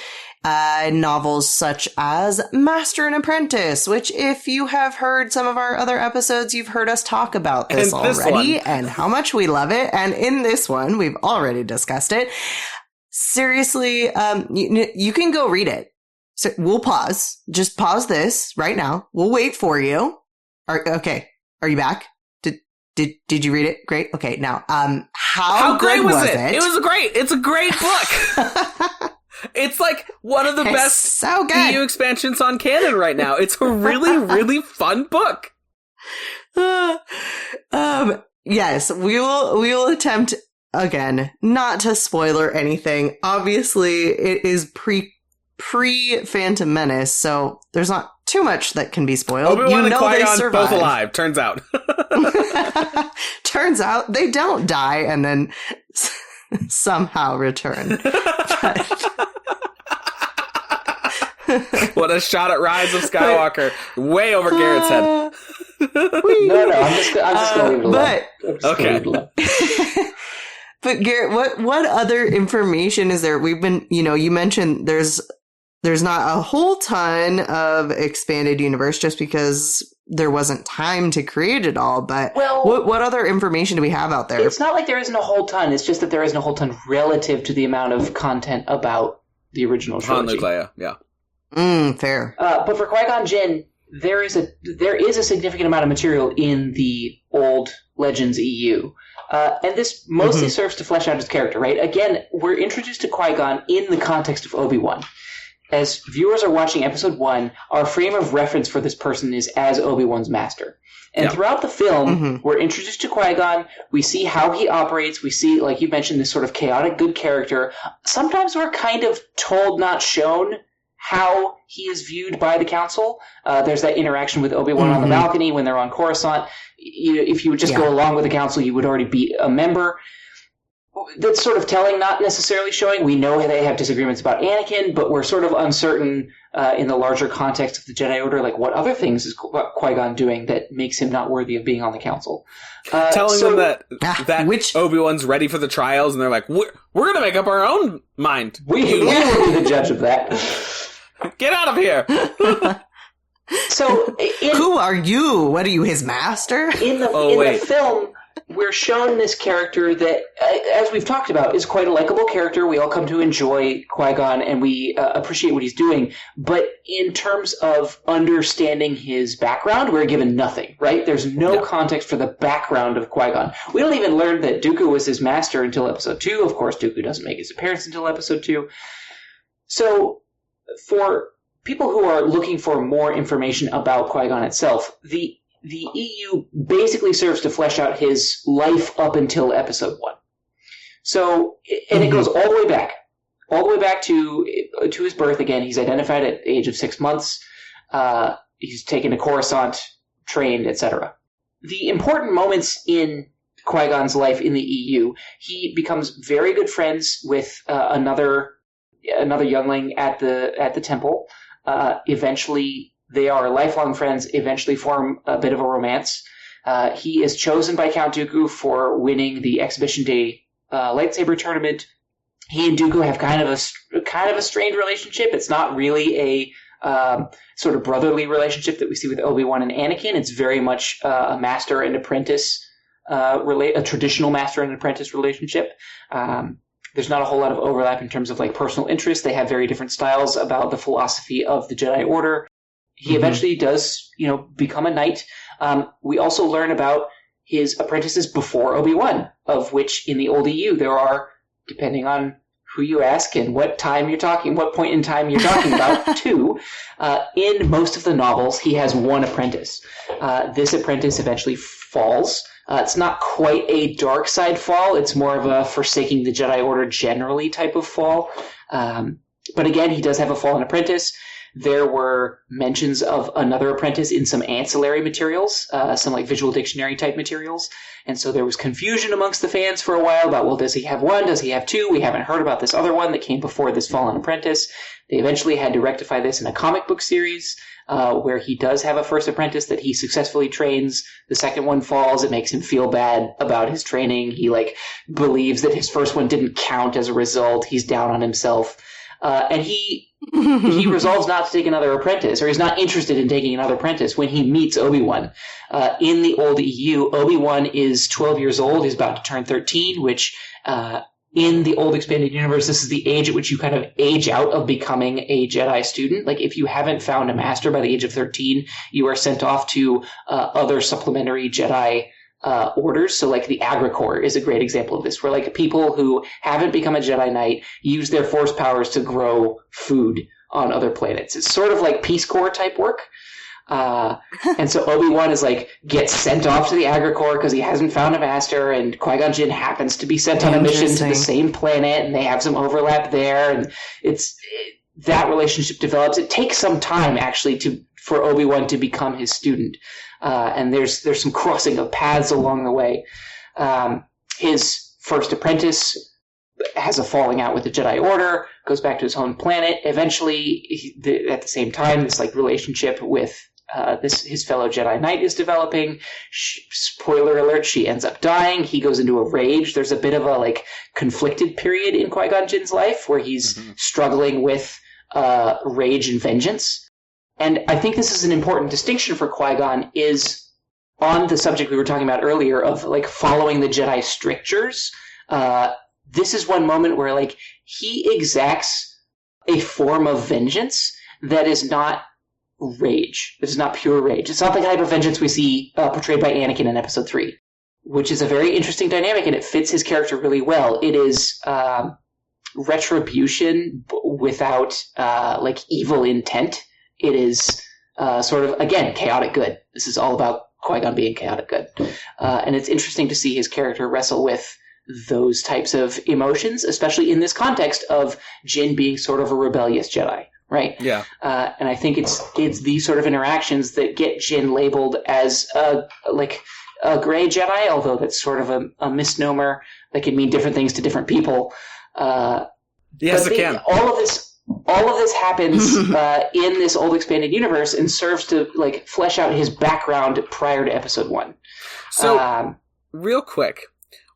Novels such as Master and Apprentice, which if you have heard some of our other episodes, you've heard us talk about this already and how much we love it. And in this one, we've already discussed it. Seriously, you can go read it. So we'll pause. Just pause this right now. We'll wait for you. Okay. Are you back? Did you read it? Great. Okay. Now, how great was it? It was great. It's a great book. It's like one of the best EU expansions on canon right now. It's a really, really fun book. Yes, we will attempt again not to spoiler anything. Obviously, it is pre Phantom Menace, so there's not too much that can be spoiled. Obi-Wan and Qui-Gon both alive. Turns out. Turns out they don't die and then somehow return. What a shot at Rise of Skywalker. Way over Garett's head. No, I'm just going to leave it alone. Okay. But Garett, what other information is there? We've been, you mentioned there's not a whole ton of expanded universe just because there wasn't time to create it all. But what other information do we have out there? It's not like there isn't a whole ton. It's just that there isn't a whole ton relative to the amount of content about the original trilogy. Han, Luke, Leia, yeah. Fair. But for Qui-Gon Jinn, there is a significant amount of material in the old Legends EU. And this mostly serves to flesh out his character, right? Again, we're introduced to Qui-Gon in the context of Obi-Wan. As viewers are watching episode 1, our frame of reference for this person is as Obi-Wan's master. And throughout the film, we're introduced to Qui-Gon. We see how he operates. We see, like you mentioned, this sort of chaotic good character. Sometimes we're kind of told, not shown, how he is viewed by the council. There's that interaction with Obi-Wan on the balcony when they're on Coruscant. If you would just go along with the council, you would already be a member. That's sort of telling, not necessarily showing. We know they have disagreements about Anakin, but we're sort of uncertain in the larger context of the Jedi Order, like what other things is Qui-Gon doing that makes him not worthy of being on the council. Telling them that Obi-Wan's ready for the trials, and they're like, we're going to make up our own mind. We will be the judge of that. Get out of here! So, who are you? What are you, his master? In the film, we're shown this character that, as we've talked about, is quite a likable character. We all come to enjoy Qui-Gon, and we appreciate what he's doing. But in terms of understanding his background, we're given nothing, right? There's no context for the background of Qui-Gon. We don't even learn that Dooku was his master until episode 2. Of course, Dooku doesn't make his appearance until episode 2. So, for people who are looking for more information about Qui-Gon itself, the EU basically serves to flesh out his life up until episode 1. So, and it goes all the way back to his birth. Again, he's identified at the age of 6 months. He's taken to Coruscant, trained, etc. The important moments in Qui-Gon's life in the EU, he becomes very good friends with another youngling at the temple. Eventually, they are lifelong friends, eventually form a bit of a romance. He is chosen by Count Dooku for winning the Exhibition Day lightsaber tournament. He and Dooku have kind of a strained relationship. It's not really a sort of brotherly relationship that we see with Obi-Wan and Anakin. It's very much a master and apprentice, a traditional master and apprentice relationship. There's not a whole lot of overlap in terms of like personal interests. They have very different styles about the philosophy of the Jedi Order. He eventually does, become a knight. We also learn about his apprentices before Obi-Wan, of which in the old EU there are, depending on who you ask and what point in time you're talking about, 2. In most of the novels, he has 1 apprentice. This apprentice eventually falls. It's not quite a dark side fall. It's more of a forsaking the Jedi Order generally type of fall. But again, he does have a fallen apprentice. there were mentions of another apprentice in some ancillary materials, some like visual dictionary type materials. And so there was confusion amongst the fans for a while about, well, does he have one? Does he have two? We haven't heard about this other one that came before this fallen apprentice. They eventually had to rectify this in a comic book series, where he does have a first apprentice that he successfully trains. The second one falls. It makes him feel bad about his training. He believes that his first one didn't count as a result. He's down on himself. And he resolves not to take another apprentice, or he's not interested in taking another apprentice when he meets Obi-Wan. In the old EU, Obi-Wan is 12 years old. He's about to turn 13, which in the old expanded universe, this is the age at which you kind of age out of becoming a Jedi student. Like, if you haven't found a master by the age of 13, you are sent off to other supplementary Jedi orders. So, like, the Agricorps is a great example of this, where, like, people who haven't become a Jedi Knight use their force powers to grow food on other planets. It's sort of like Peace Corps type work. And so Obi-Wan is gets sent off to the Agricorps because he hasn't found a master, and Qui-Gon Jinn happens to be sent on a mission to the same planet, and they have some overlap there, and that relationship develops. It takes some time actually for Obi-Wan to become his student, and there's some crossing of paths along the way. His first apprentice has a falling out with the Jedi Order, goes back to his home planet. Eventually, at the same time, this relationship with his fellow Jedi Knight is developing. Spoiler alert, she ends up dying. He goes into a rage. There's a bit of a conflicted period in Qui-Gon Jinn's life where he's struggling with rage and vengeance. And I think this is an important distinction for Qui-Gon, is on the subject we were talking about earlier of following the Jedi strictures. This is one moment where he exacts a form of vengeance that is not rage. This is not pure rage. It's not the type of vengeance we see portrayed by Anakin in Episode 3, which is a very interesting dynamic, and it fits his character really well. It is retribution without evil intent. It is sort of, again, chaotic good. This is all about Qui-Gon being chaotic good. And it's interesting to see his character wrestle with those types of emotions, especially in this context of Jinn being sort of a rebellious Jedi. Right. Yeah. And I think it's these sort of interactions that get Jinn labeled as a gray Jedi, although that's sort of a misnomer that can mean different things to different people. Yes, it can. All of this happens in this old expanded universe and serves to flesh out his background prior to Episode 1. So, real quick,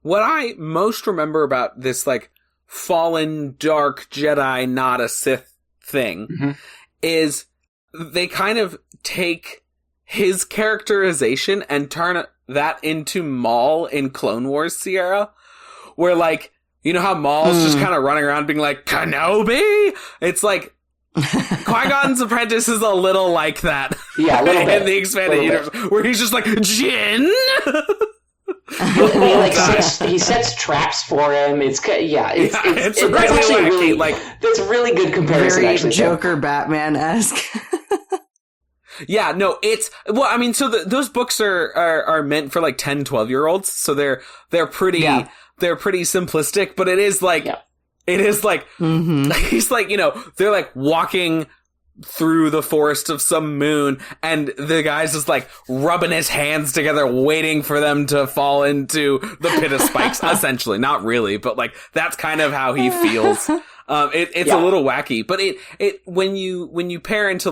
what I most remember about this fallen dark Jedi, not a Sith thing, is they kind of take his characterization and turn that into Maul in Clone Wars Sierra, where you know how Maul's just kind of running around being like, Kenobi? It's Qui-Gon's apprentice is a little like that. Yeah, a little bit. In the expanded universe, where he's just Jinn? He sets traps for him. It's really that's actually that's a really good comparison. Very actually, Joker Batman-esque. Yeah, no, so those books are meant for 10, 12-year-olds, so they're pretty simplistic, but it is he's they're walking through the forest of some moon, and the guy's just rubbing his hands together, waiting for them to fall into the pit of spikes. Essentially, not really, but that's kind of how he feels. It's a little wacky, but it when you pair into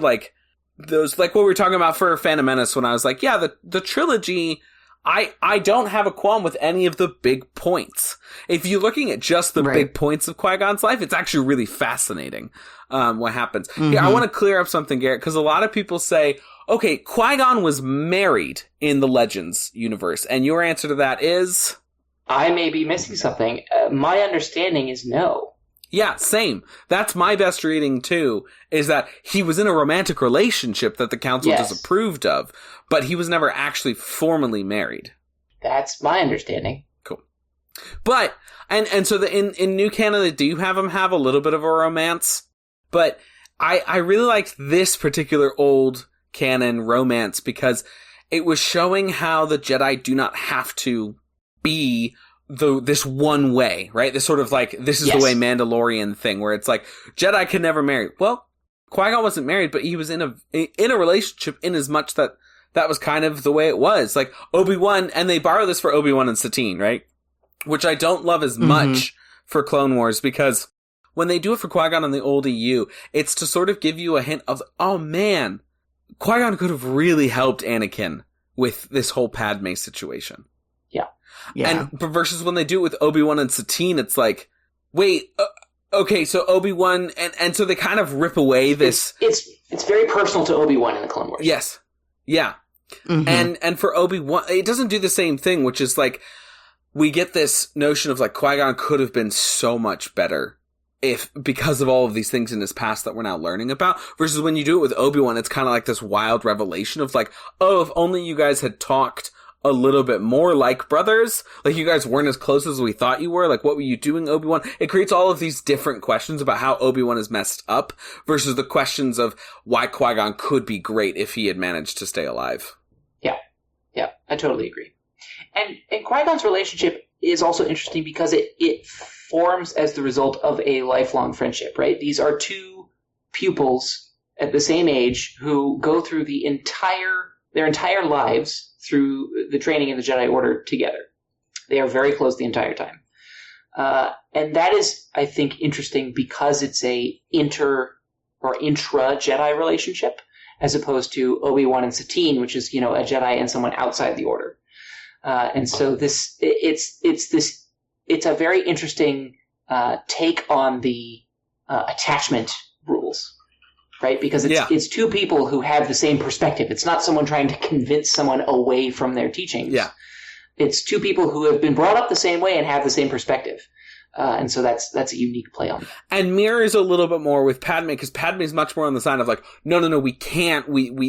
those what we were talking about for Phantom Menace, when I was the trilogy. I don't have a qualm with any of the big points. If you're looking at just the big points of Qui-Gon's life, it's actually really fascinating, what happens. Here, I want to clear up something, Garrett, because a lot of people say, okay, Qui-Gon was married in the Legends universe, and your answer to that is? I may be missing something. My understanding is no. Yeah, same. That's my best reading, too, is that he was in a romantic relationship that the Council disapproved of, but he was never actually formally married. That's my understanding. Cool. But, and so in New Canon, they do have him have a little bit of a romance, but I really liked this particular old canon romance because it was showing how the Jedi do not have to be this one way, right? This sort of this is the way Mandalorian thing, where it's Jedi can never marry. Well, Qui-Gon wasn't married, but he was in a relationship in as much that was kind of the way it was. Like, Obi-Wan, and they borrow this for Obi-Wan and Satine, right? Which I don't love as much for Clone Wars, because when they do it for Qui-Gon on the old EU, it's to sort of give you a hint of, oh man, Qui-Gon could have really helped Anakin with this whole Padme situation. Yeah. And versus when they do it with Obi-Wan and Satine, it's like, wait, okay, so Obi-Wan, and so they kind of rip away this. It's very personal to Obi-Wan in the Clone Wars. Yes. Yeah. And for Obi-Wan, it doesn't do the same thing, which is like, we get this notion of like, Qui-Gon could have been so much better because of all of these things in his past that we're now learning about, versus when you do it with Obi-Wan, it's kind of like this wild revelation of like, oh, if only you guys had talked a little bit more like brothers, like you guys weren't as close as we thought you were, like what were you doing, Obi-Wan? It creates all of these different questions about how Obi-Wan is messed up versus the questions of why Qui-Gon could be great if he had managed to stay alive. Yeah, I totally agree. And Qui-Gon's relationship is also interesting because it forms as the result of a lifelong friendship, right? These are two pupils at the same age who go through their entire lives through the training in the Jedi Order together. They are very close the entire time. And that is, I think, interesting because it's a intra-Jedi relationship, as opposed to Obi-Wan and Satine, which is, a Jedi and someone outside the Order. And so it's a very interesting take on the attachment rules, right? Because it's two people who have the same perspective. It's not someone trying to convince someone away from their teachings. Yeah. It's two people who have been brought up the same way and have the same perspective. And so that's a unique play on that. And mirrors a little bit more with Padme, because Padme is much more on the side of like, no, we can't.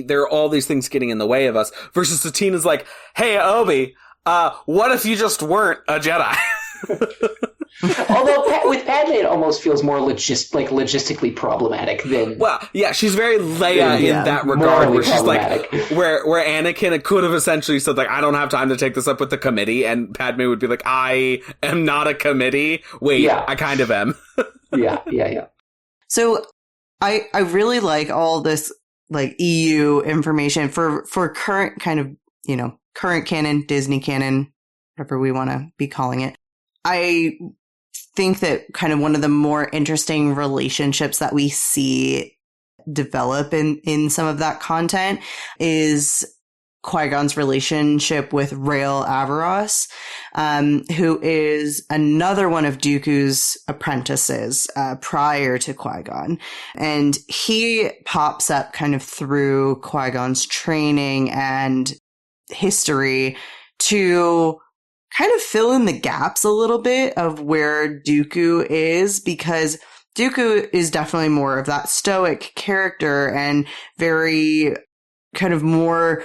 There are all these things getting in the way of us. Versus Satine is like, hey, Obi, what if you just weren't a Jedi? Although with Padme, it almost feels more logistically problematic than. Well, yeah, she's very Leia in that regard, where she's like, where Anakin could have essentially said like, I don't have time to take this up with the committee, and Padme would be like, I am not a committee. Wait, I kind of am. Yeah. So I really like all this like EU information for current kind of, current canon, Disney canon, whatever we want to be calling it. I think that kind of one of the more interesting relationships that we see develop in some of that content is Qui-Gon's relationship with Rael Averross, who is another one of Dooku's apprentices prior to Qui-Gon. And he pops up kind of through Qui-Gon's training and history to kind of fill in the gaps a little bit of where Dooku is, because Dooku is definitely more of that stoic character and very kind of more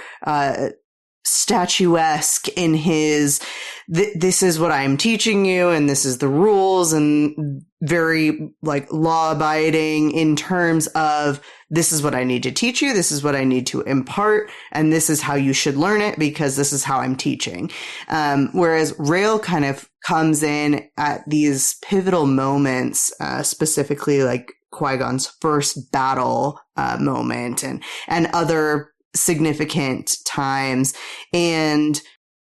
statuesque in his, this is what I'm teaching you and this is the rules, and very like law abiding in terms of this is what I need to teach you, this is what I need to impart, and this is how you should learn it because this is how I'm teaching. Whereas Rael kind of comes in at these pivotal moments, specifically like Qui-Gon's first battle moment and other significant times, and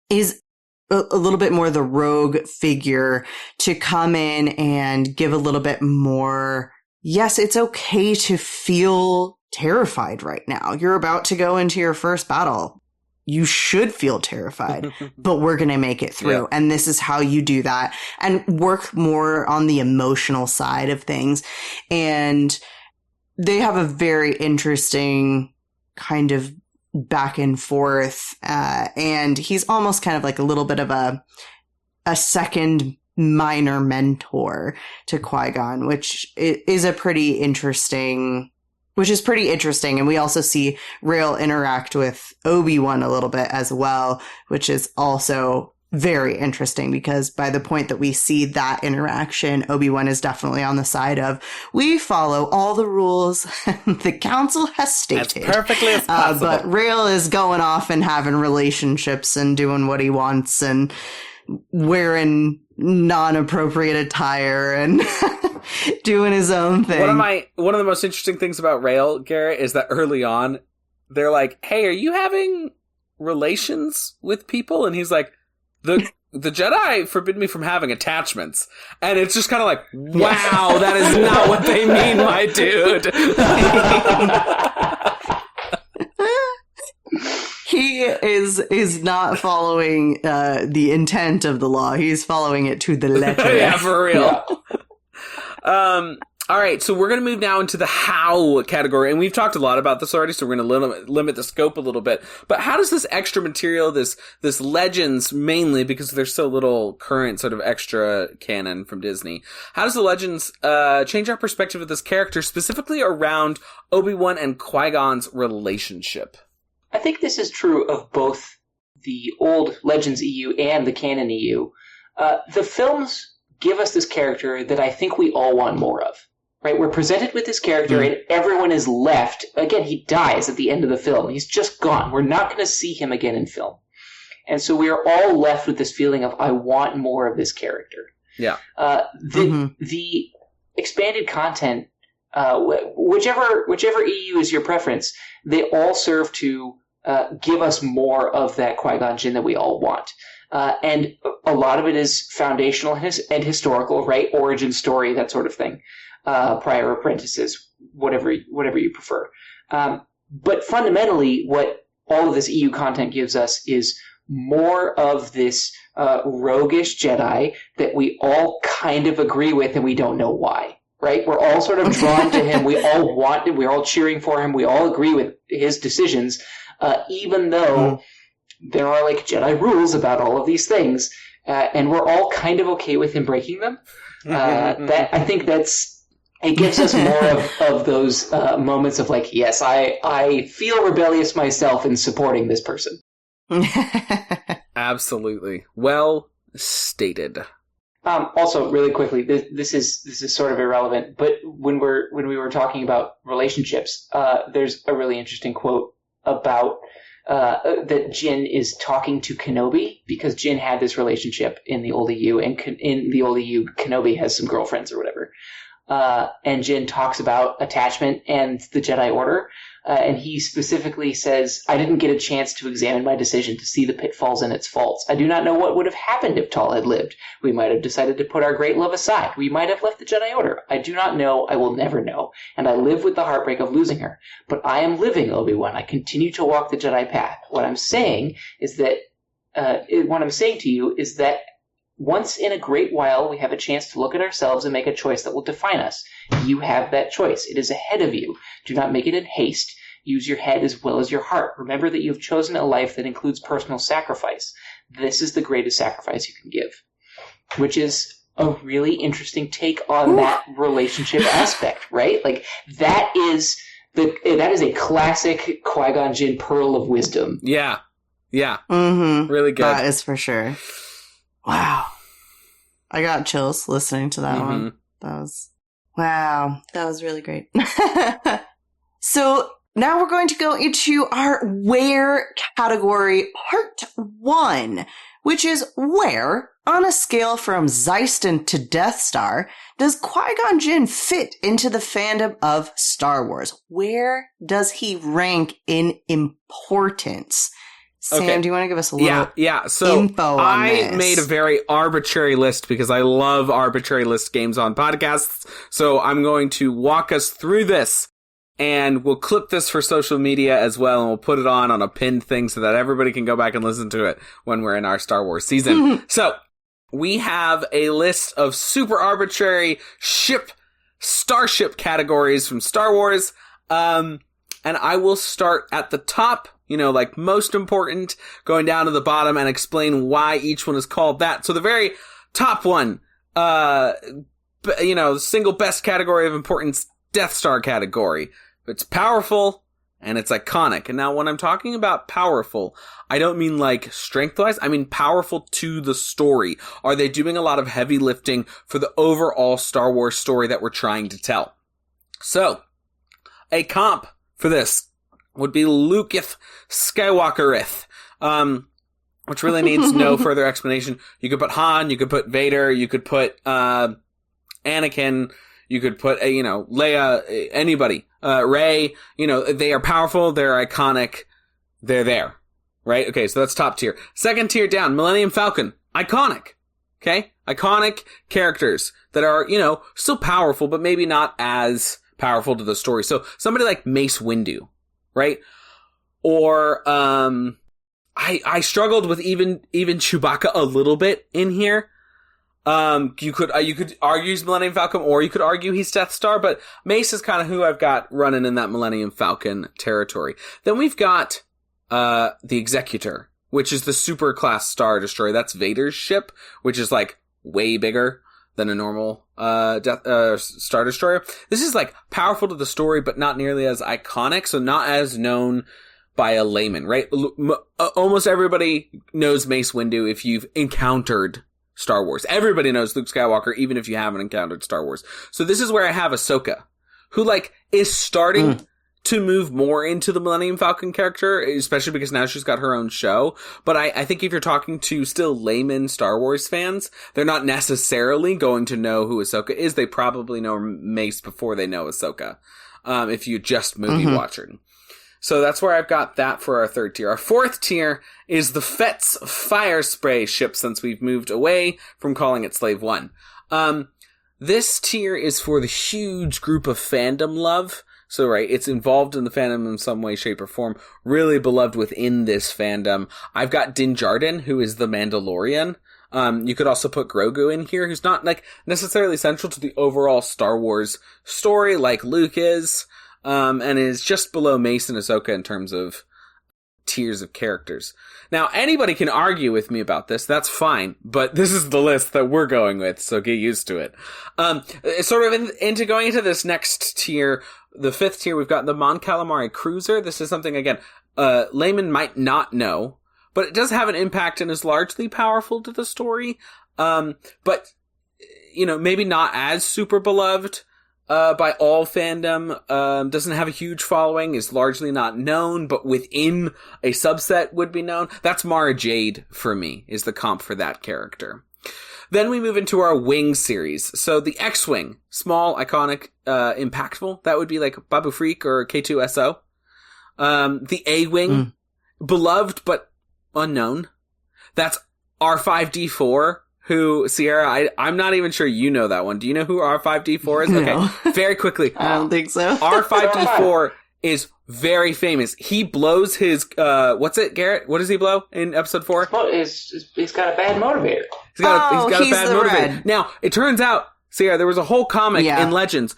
is a little bit more the rogue figure to come in and give a little bit more. Yes, it's okay to feel terrified right now. You're about to go into your first battle. You should feel terrified, but we're going to make it through. Yeah. And this is how you do that, and work more on the emotional side of things. And they have a very interesting kind of back and forth. And he's almost kind of like a little bit of a second minor mentor to Qui-Gon, which is pretty interesting. And we also see Rael interact with Obi-Wan a little bit as well, which is also very interesting, because by the point that we see that interaction, Obi-Wan is definitely on the side of, we follow all the rules the council has stated. As perfectly as possible. But Rael is going off and having relationships and doing what he wants and wearing non-appropriate attire and doing his own thing. One of the most interesting things about Rail, Garrett, is that early on, they're like, "Hey, are you having relations with people?" And he's like, "The Jedi forbid me from having attachments." And it's just kind of like, wow, that is not what they mean, my dude. He is not following the intent of the law. He's following it to the letter. Yeah, for real. Yeah. All right, so we're going to move now into the how category, and we've talked a lot about this already, so we're going to limit the scope a little bit. But how does this extra material, this Legends mainly, because there's so little current sort of extra canon from Disney, how does the Legends change our perspective of this character, specifically around Obi-Wan and Qui-Gon's relationship? I think this is true of both the old Legends EU and the canon EU. The films give us this character that I think we all want more of. Right, we're presented with this character, and everyone is left. Again, he dies at the end of the film. He's just gone. We're not going to see him again in film, and so we are all left with this feeling of I want more of this character. Yeah. The expanded content, whichever EU is your preference, they all serve to give us more of that Qui-Gon Jinn that we all want. And a lot of it is foundational and historical, right? Origin story, that sort of thing. Prior apprentices, whatever you prefer. But fundamentally, what all of this EU content gives us is more of this roguish Jedi that we all kind of agree with and we don't know why. Right? We're all sort of drawn to him. We all want him. We're all cheering for him. We all agree with his decisions, even though there are like Jedi rules about all of these things, and we're all kind of okay with him breaking them. That I think it gives us more of those moments of like, yes, I feel rebellious myself in supporting this person. Absolutely. Well stated. Also, really quickly, this is sort of irrelevant, but when we were talking about relationships, there's a really interesting quote about that Jinn is talking to Kenobi, because Jinn had this relationship in the old EU, and in the old EU, Kenobi has some girlfriends or whatever. And Jinn talks about attachment and the Jedi Order, and he specifically says, "I didn't get a chance to examine my decision to see the pitfalls and its faults. I do not know what would have happened if Tal had lived. We might have decided to put our great love aside. We might have left the Jedi Order. I do not know. I will never know. And I live with the heartbreak of losing her. But I am living, Obi-Wan. I continue to walk the Jedi path. What I'm saying to you is that once in a great while, we have a chance to look at ourselves and make a choice that will define us. You have that choice. It is ahead of you. Do not make it in haste. Use your head as well as your heart. Remember that you have chosen a life that includes personal sacrifice. This is the greatest sacrifice you can give." Which is a really interesting take on that relationship aspect, right? Like, that is a classic Qui-Gon Jinn pearl of wisdom. Yeah. Yeah. Mm-hmm. Really good. That is for sure. Wow. I got chills listening to that one. That was really great. So now we're going to go into our where category, part 1, which is where, on a scale from Zeiston to Death Star, does Qui-Gon Jinn fit into the fandom of Star Wars? Where does he rank in importance? Sam, okay. Do you want to give us a little So info on I this? made a very arbitrary list because I love arbitrary list games on podcasts. So I'm going to walk us through this, and we'll clip this for social media as well, and we'll put it on a pinned thing so that everybody can go back and listen to it when we're in our Star Wars season. So we have a list of super arbitrary starship categories from Star Wars. And I will start at the top, like most important, going down to the bottom and explain why each one is called that. So the very top one, single best category of importance, Death Star category. It's powerful and it's iconic. And now when I'm talking about powerful, I don't mean like strength-wise. I mean powerful to the story. Are they doing a lot of heavy lifting for the overall Star Wars story that we're trying to tell? So, a comp for this would be Lucas Skywalkerith, which really needs no further explanation. You could put Han, you could put Vader, you could put Anakin, You could put Leia, anybody, Rey. They are powerful. They're iconic. They're there, right? Okay, so that's top tier. Second tier down, Millennium Falcon, iconic. Okay, iconic characters that are still powerful, but maybe not as powerful to the story. So somebody like Mace Windu, right? Or I struggled with even Chewbacca a little bit in here. You could argue he's Millennium Falcon, or you could argue he's Death Star, but Mace is kind of who I've got running in that Millennium Falcon territory. Then we've got the Executor, which is the super class Star Destroyer. That's Vader's ship, which is like way bigger than a normal Star Destroyer. This is like powerful to the story, but not nearly as iconic, so not as known by a layman, right? Almost everybody knows Mace Windu if you've encountered Star Wars. Everybody knows Luke Skywalker, even if you haven't encountered Star Wars. So this is where I have Ahsoka, who is starting to move more into the Millennium Falcon character, especially because now she's got her own show. But I think if you're talking to still layman Star Wars fans, they're not necessarily going to know who Ahsoka is. They probably know Mace before they know Ahsoka, if you just movie watching. So that's where I've got that for our third tier. Our fourth tier is the Fett's Fire Spray ship, since we've moved away from calling it Slave One. This tier is for the huge group of fandom love. So, right, it's involved in the fandom in some way, shape, or form. Really beloved within this fandom. I've got Din Djarin, who is the Mandalorian. You could also put Grogu in here, who's not, necessarily central to the overall Star Wars story like Luke is. And is just below Mace and Ahsoka in terms of tiers of characters. Now, anybody can argue with me about this. That's fine. But this is the list that we're going with, so get used to it. Into going into this next tier, the fifth tier, we've got the Mon Calamari Cruiser. This is something, again, layman might not know, but it does have an impact and is largely powerful to the story. But, maybe not as super beloved by all fandom, doesn't have a huge following, is largely not known, but within a subset would be known. That's Mara Jade for me, is the comp for that character. Then we move into our Wing series. So the X-Wing, small, iconic, impactful. That would be like Babu Freak or K2SO. The A-Wing, beloved but unknown. That's R5D4. Who, Sierra, I'm not even sure you know that one. Do you know who R5D4 is? No. Okay, very quickly. I don't think so. R5D4 is very famous. He blows his, what's it, Garrett? What does he blow in episode 4? He's got a bad motivator. He's got a bad motivator. Red. Now, it turns out, Sierra, there was a whole comic in Legends.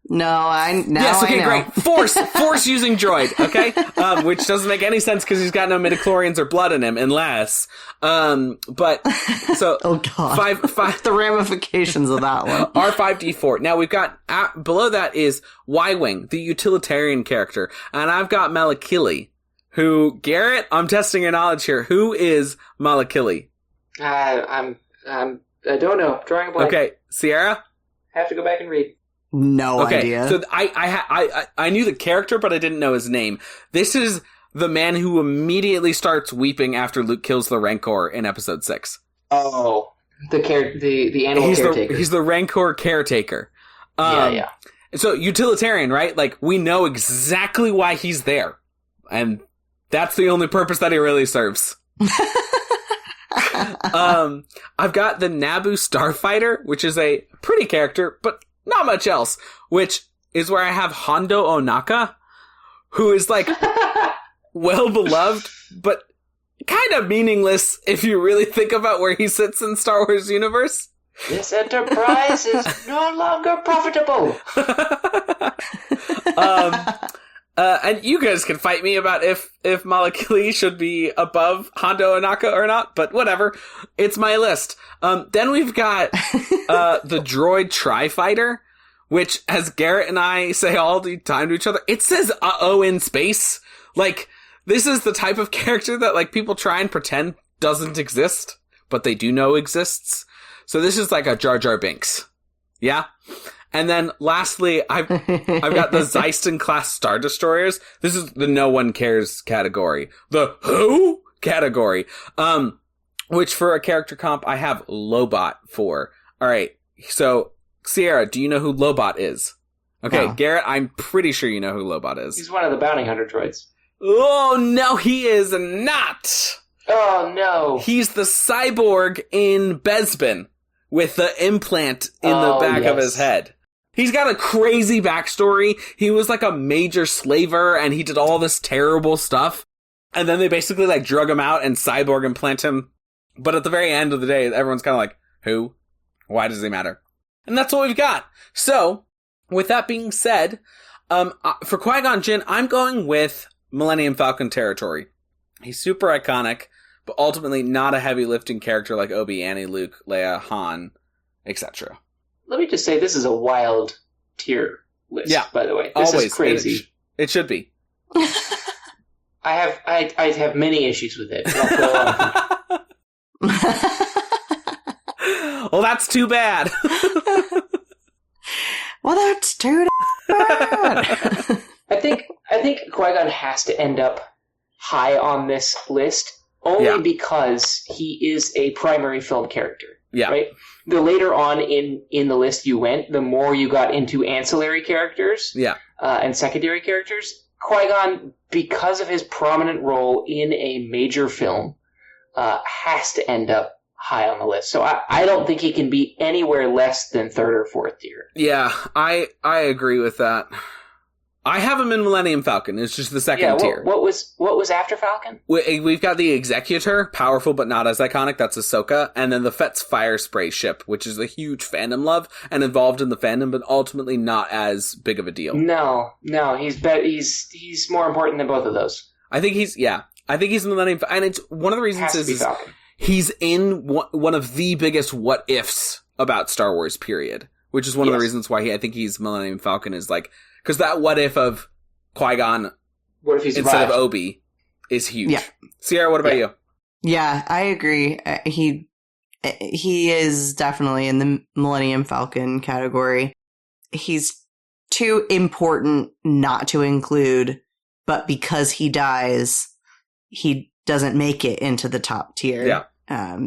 Yes, okay, I know. great. Force using droid, okay? Which doesn't make any sense because he's got no midichlorians or blood in him, unless, but, so. Oh god. Five, the ramifications of that one. R5D4. Now we've got, below that is Y-Wing, the utilitarian character, and I've got Malakili, who, Garrett, I'm testing your knowledge here. Who is Malakili? I don't know. Drawing a blank. Okay, Sierra? Have to go back and read. No idea. So I knew the character, but I didn't know his name. This is the man who immediately starts weeping after Luke kills the Rancor in episode 6. Oh, the animal caretaker. He's the Rancor caretaker. Yeah. So utilitarian, right? We know exactly why he's there, and that's the only purpose that he really serves. I've got the Naboo Starfighter, which is a pretty character, but not much else, which is where I have Hondo Ohnaka, who is well beloved, but kind of meaningless if you really think about where he sits in Star Wars universe. This enterprise is no longer profitable. And you guys can fight me about if Malakili should be above Hondo Ohnaka or not, but whatever. It's my list. Then we've got the droid Tri-Fighter, which, as Garrett and I say all the time to each other, it says uh-oh in space. This is the type of character that, people try and pretend doesn't exist, but they do know exists. So this is like a Jar Jar Binks. Yeah? And then lastly, I've got the Zeiston class Star Destroyers. This is the no one cares category. The who category. Which for a character comp, I have Lobot for. Alright, so Sierra, do you know who Lobot is? Okay, No. Garrett, I'm pretty sure you know who Lobot is. He's one of the bounty hunter droids. Oh, no, he is not! Oh, no. He's the cyborg in Bespin with the implant in the back of his head. He's got a crazy backstory. He was like a major slaver and he did all this terrible stuff. And then they basically like drug him out and cyborg implant him. But at the very end of the day, everyone's kind of like, who? Why does it matter? And that's what we've got. So, with that being said, for Qui-Gon Jinn, I'm going with Millennium Falcon territory. He's super iconic, but ultimately not a heavy lifting character like Obi, Annie, Luke, Leia, Han, etc. Let me just say, this is a wild tier list, by the way. This is crazy. It should be. I have many issues with it. I'll go on. Well, that's too bad. Well, that's too bad. I think Qui-Gon has to end up high on this list only because he is a primary film character. Yeah. Right? The later on in the list you went, the more you got into ancillary characters and secondary characters. Qui-Gon, because of his prominent role in a major film, has to end up high on the list. So I don't think he can be anywhere less than third or fourth tier. Yeah, I agree with that. I have him in Millennium Falcon. It's just the second tier. What was after Falcon? We've got the Executor, powerful but not as iconic. That's Ahsoka. And then the Fett's Fire Spray ship, which is a huge fandom love and involved in the fandom, but ultimately not as big of a deal. No, he's more important than both of those. I think he's Millennium Falcon. And it's one of the reasons is he's in one of the biggest what ifs about Star Wars, period. Which is one of the reasons why I think he's Millennium Falcon is like, because that what if of Qui-Gon instead of Obi is huge. Yeah. Sierra, what about you? Yeah, I agree. He is definitely in the Millennium Falcon category. He's too important not to include, but because he dies, he doesn't make it into the top tier. Yeah.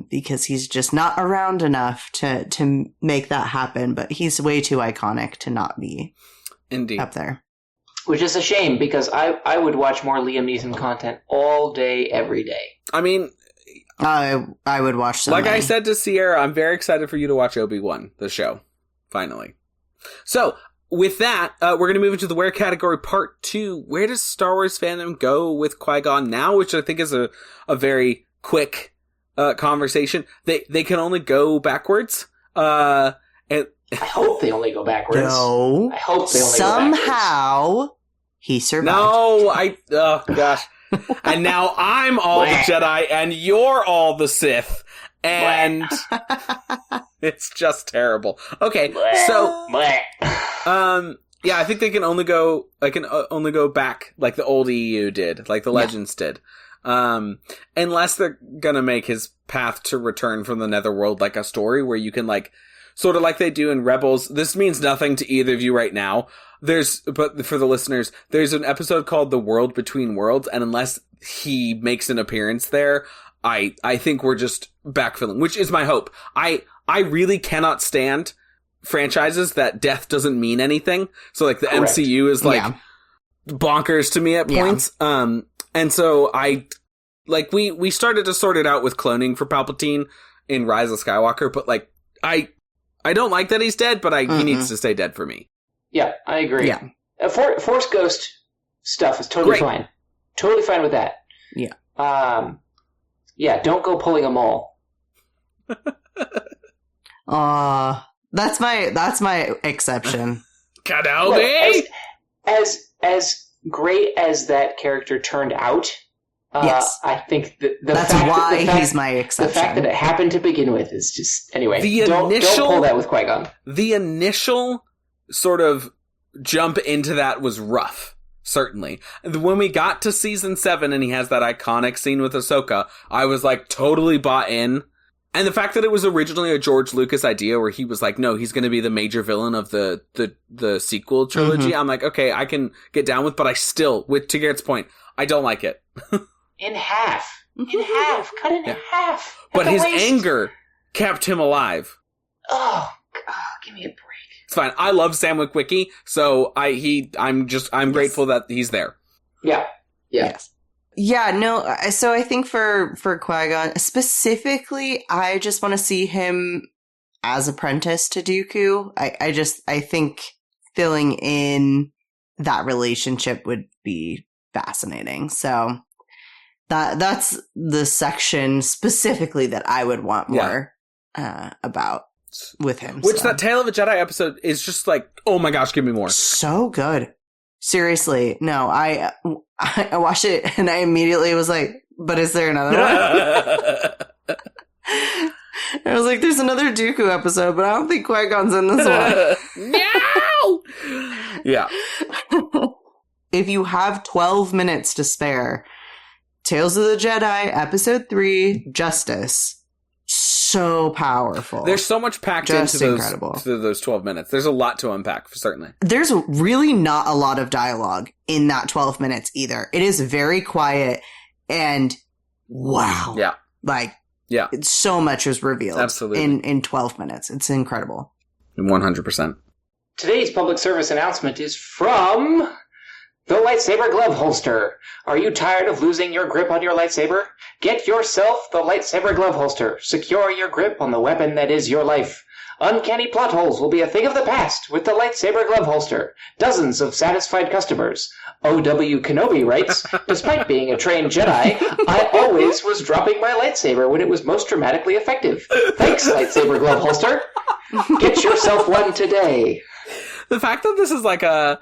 Because he's just not around enough to make that happen, but he's way too iconic to not be up there. Which is a shame, because I would watch more Liam Neeson content all day, every day. I mean, I would watch so like many. I said to Sierra, I'm very excited for you to watch Obi-Wan, the show, finally. So, with that, we're going to move into the Where category part 2. Where does Star Wars fandom go with Qui-Gon now? Which I think is a very quick conversation. They can only go backwards. And I hope they only go backwards. No. I hope they only somehow go backwards. He survived. No, oh gosh. And now I'm all the Jedi and you're all the Sith. And it's just terrible. Okay, so yeah, I think they can only go back like the old EU did, like the Legends did. Unless they're gonna make his path to return from the Netherworld like a story where you can like, sort of like they do in Rebels. This means nothing to either of you right now. But for the listeners, there's an episode called The World Between Worlds, and unless he makes an appearance there, I think we're just backfilling, which is my hope. I really cannot stand franchises that death doesn't mean anything. So like the MCU is like bonkers to me at points. And so we started to sort it out with cloning for Palpatine in Rise of Skywalker, but like, I don't like that he's dead, but he needs to stay dead for me. Yeah, I agree. Yeah. Force Ghost stuff is totally fine. Totally fine with that. Yeah. Yeah, don't go pulling a Maul. That's my exception. Kenobi! As great as that character turned out, yes. I think that's why he's my exception. The fact that it happened to begin with is just... Anyway, don't pull that with Qui-Gon. The initial sort of jump into that was rough, certainly. When we got to season 7 and he has that iconic scene with Ahsoka, I was like totally bought in. And the fact that it was originally a George Lucas idea where he was like, no, he's going to be the major villain of the sequel trilogy. I'm like, okay, I can get down with, but I still, to Garrett's point, I don't like it. In half. Cut it in half. But his anger kept him alive. Oh, give me a break. It's fine. I love Sam Witwicky, so I'm grateful that he's there. Yeah. Yes. Yeah, no, so I think for Qui-Gon, specifically, I just want to see him as apprentice to Dooku. I think filling in that relationship would be fascinating. So that's the section specifically that I would want more about with him. Which that Tale of a Jedi episode is just like, oh my gosh, give me more. So good. Seriously, no, I watched it and I immediately was like, but is there another one? I was like, there's another Dooku episode, but I don't think Qui-Gon's in this one. No! Yeah. If you have 12 minutes to spare, Tales of the Jedi, Episode 3, Justice. So powerful. There's so much packed into those 12 minutes. There's a lot to unpack, certainly. There's really not a lot of dialogue in that 12 minutes either. It is very quiet and wow. Yeah. Like, yeah. So much is revealed. Absolutely. In 12 minutes. It's incredible. 100%. Today's public service announcement is from the Lightsaber Glove Holster. Are you tired of losing your grip on your lightsaber? Get yourself the Lightsaber Glove Holster. Secure your grip on the weapon that is your life. Uncanny plot holes will be a thing of the past with the Lightsaber Glove Holster. Dozens of satisfied customers. O.W. Kenobi writes, despite being a trained Jedi, I always was dropping my lightsaber when it was most dramatically effective. Thanks, Lightsaber Glove Holster. Get yourself one today. The fact that this is like a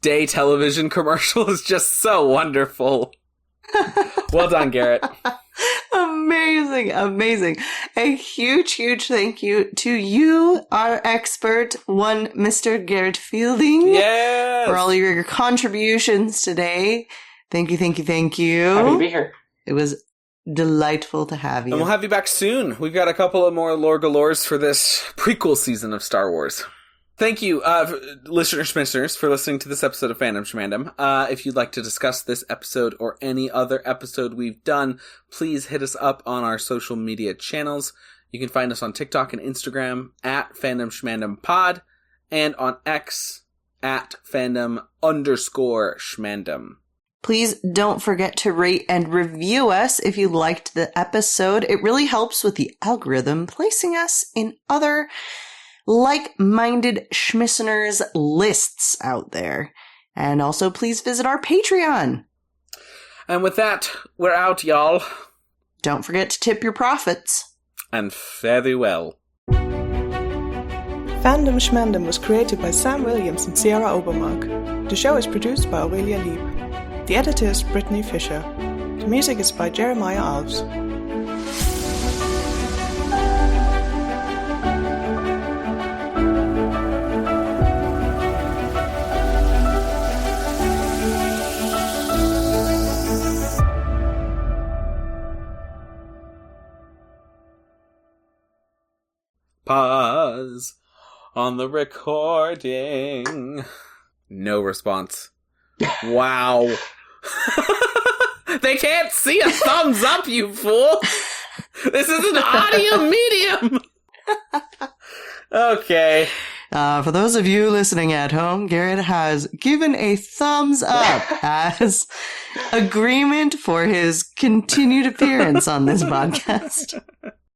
day television commercial is just so wonderful. Well done, Garett. Amazing. A huge thank you to you, our expert, one Mr. Garett Fielding. Yes! For all your contributions today. Thank you. Happy to be here. It was delightful to have you. And we'll have you back soon. We've got a couple of more lore galores for this prequel season of Star Wars. Thank you, listeners, for listening to this episode of Fandom Schmandom. If you'd like to discuss this episode or any other episode we've done, please hit us up on our social media channels. You can find us on TikTok and Instagram at Fandom Schmandom Pod and on X at Fandom_Schmandom. Please don't forget to rate and review us if you liked the episode. It really helps with the algorithm placing us in other like-minded schmisseners lists out there. And also please visit our Patreon. And with that, we're out, y'all. Don't forget to tip your profits. And fare thee well. Fandom Schmandom was created by Sam Williams and Sierra Obermark. The show is produced by Aurelia Lieb. The editor is Brittany Fisher. The music is by Jeremiah Alves. Pause on the recording. No response. Wow. They can't see a thumbs up, you fool. This is an audio medium. Okay. For those of you listening at home, Garett has given a thumbs up as agreement for his continued appearance on this podcast.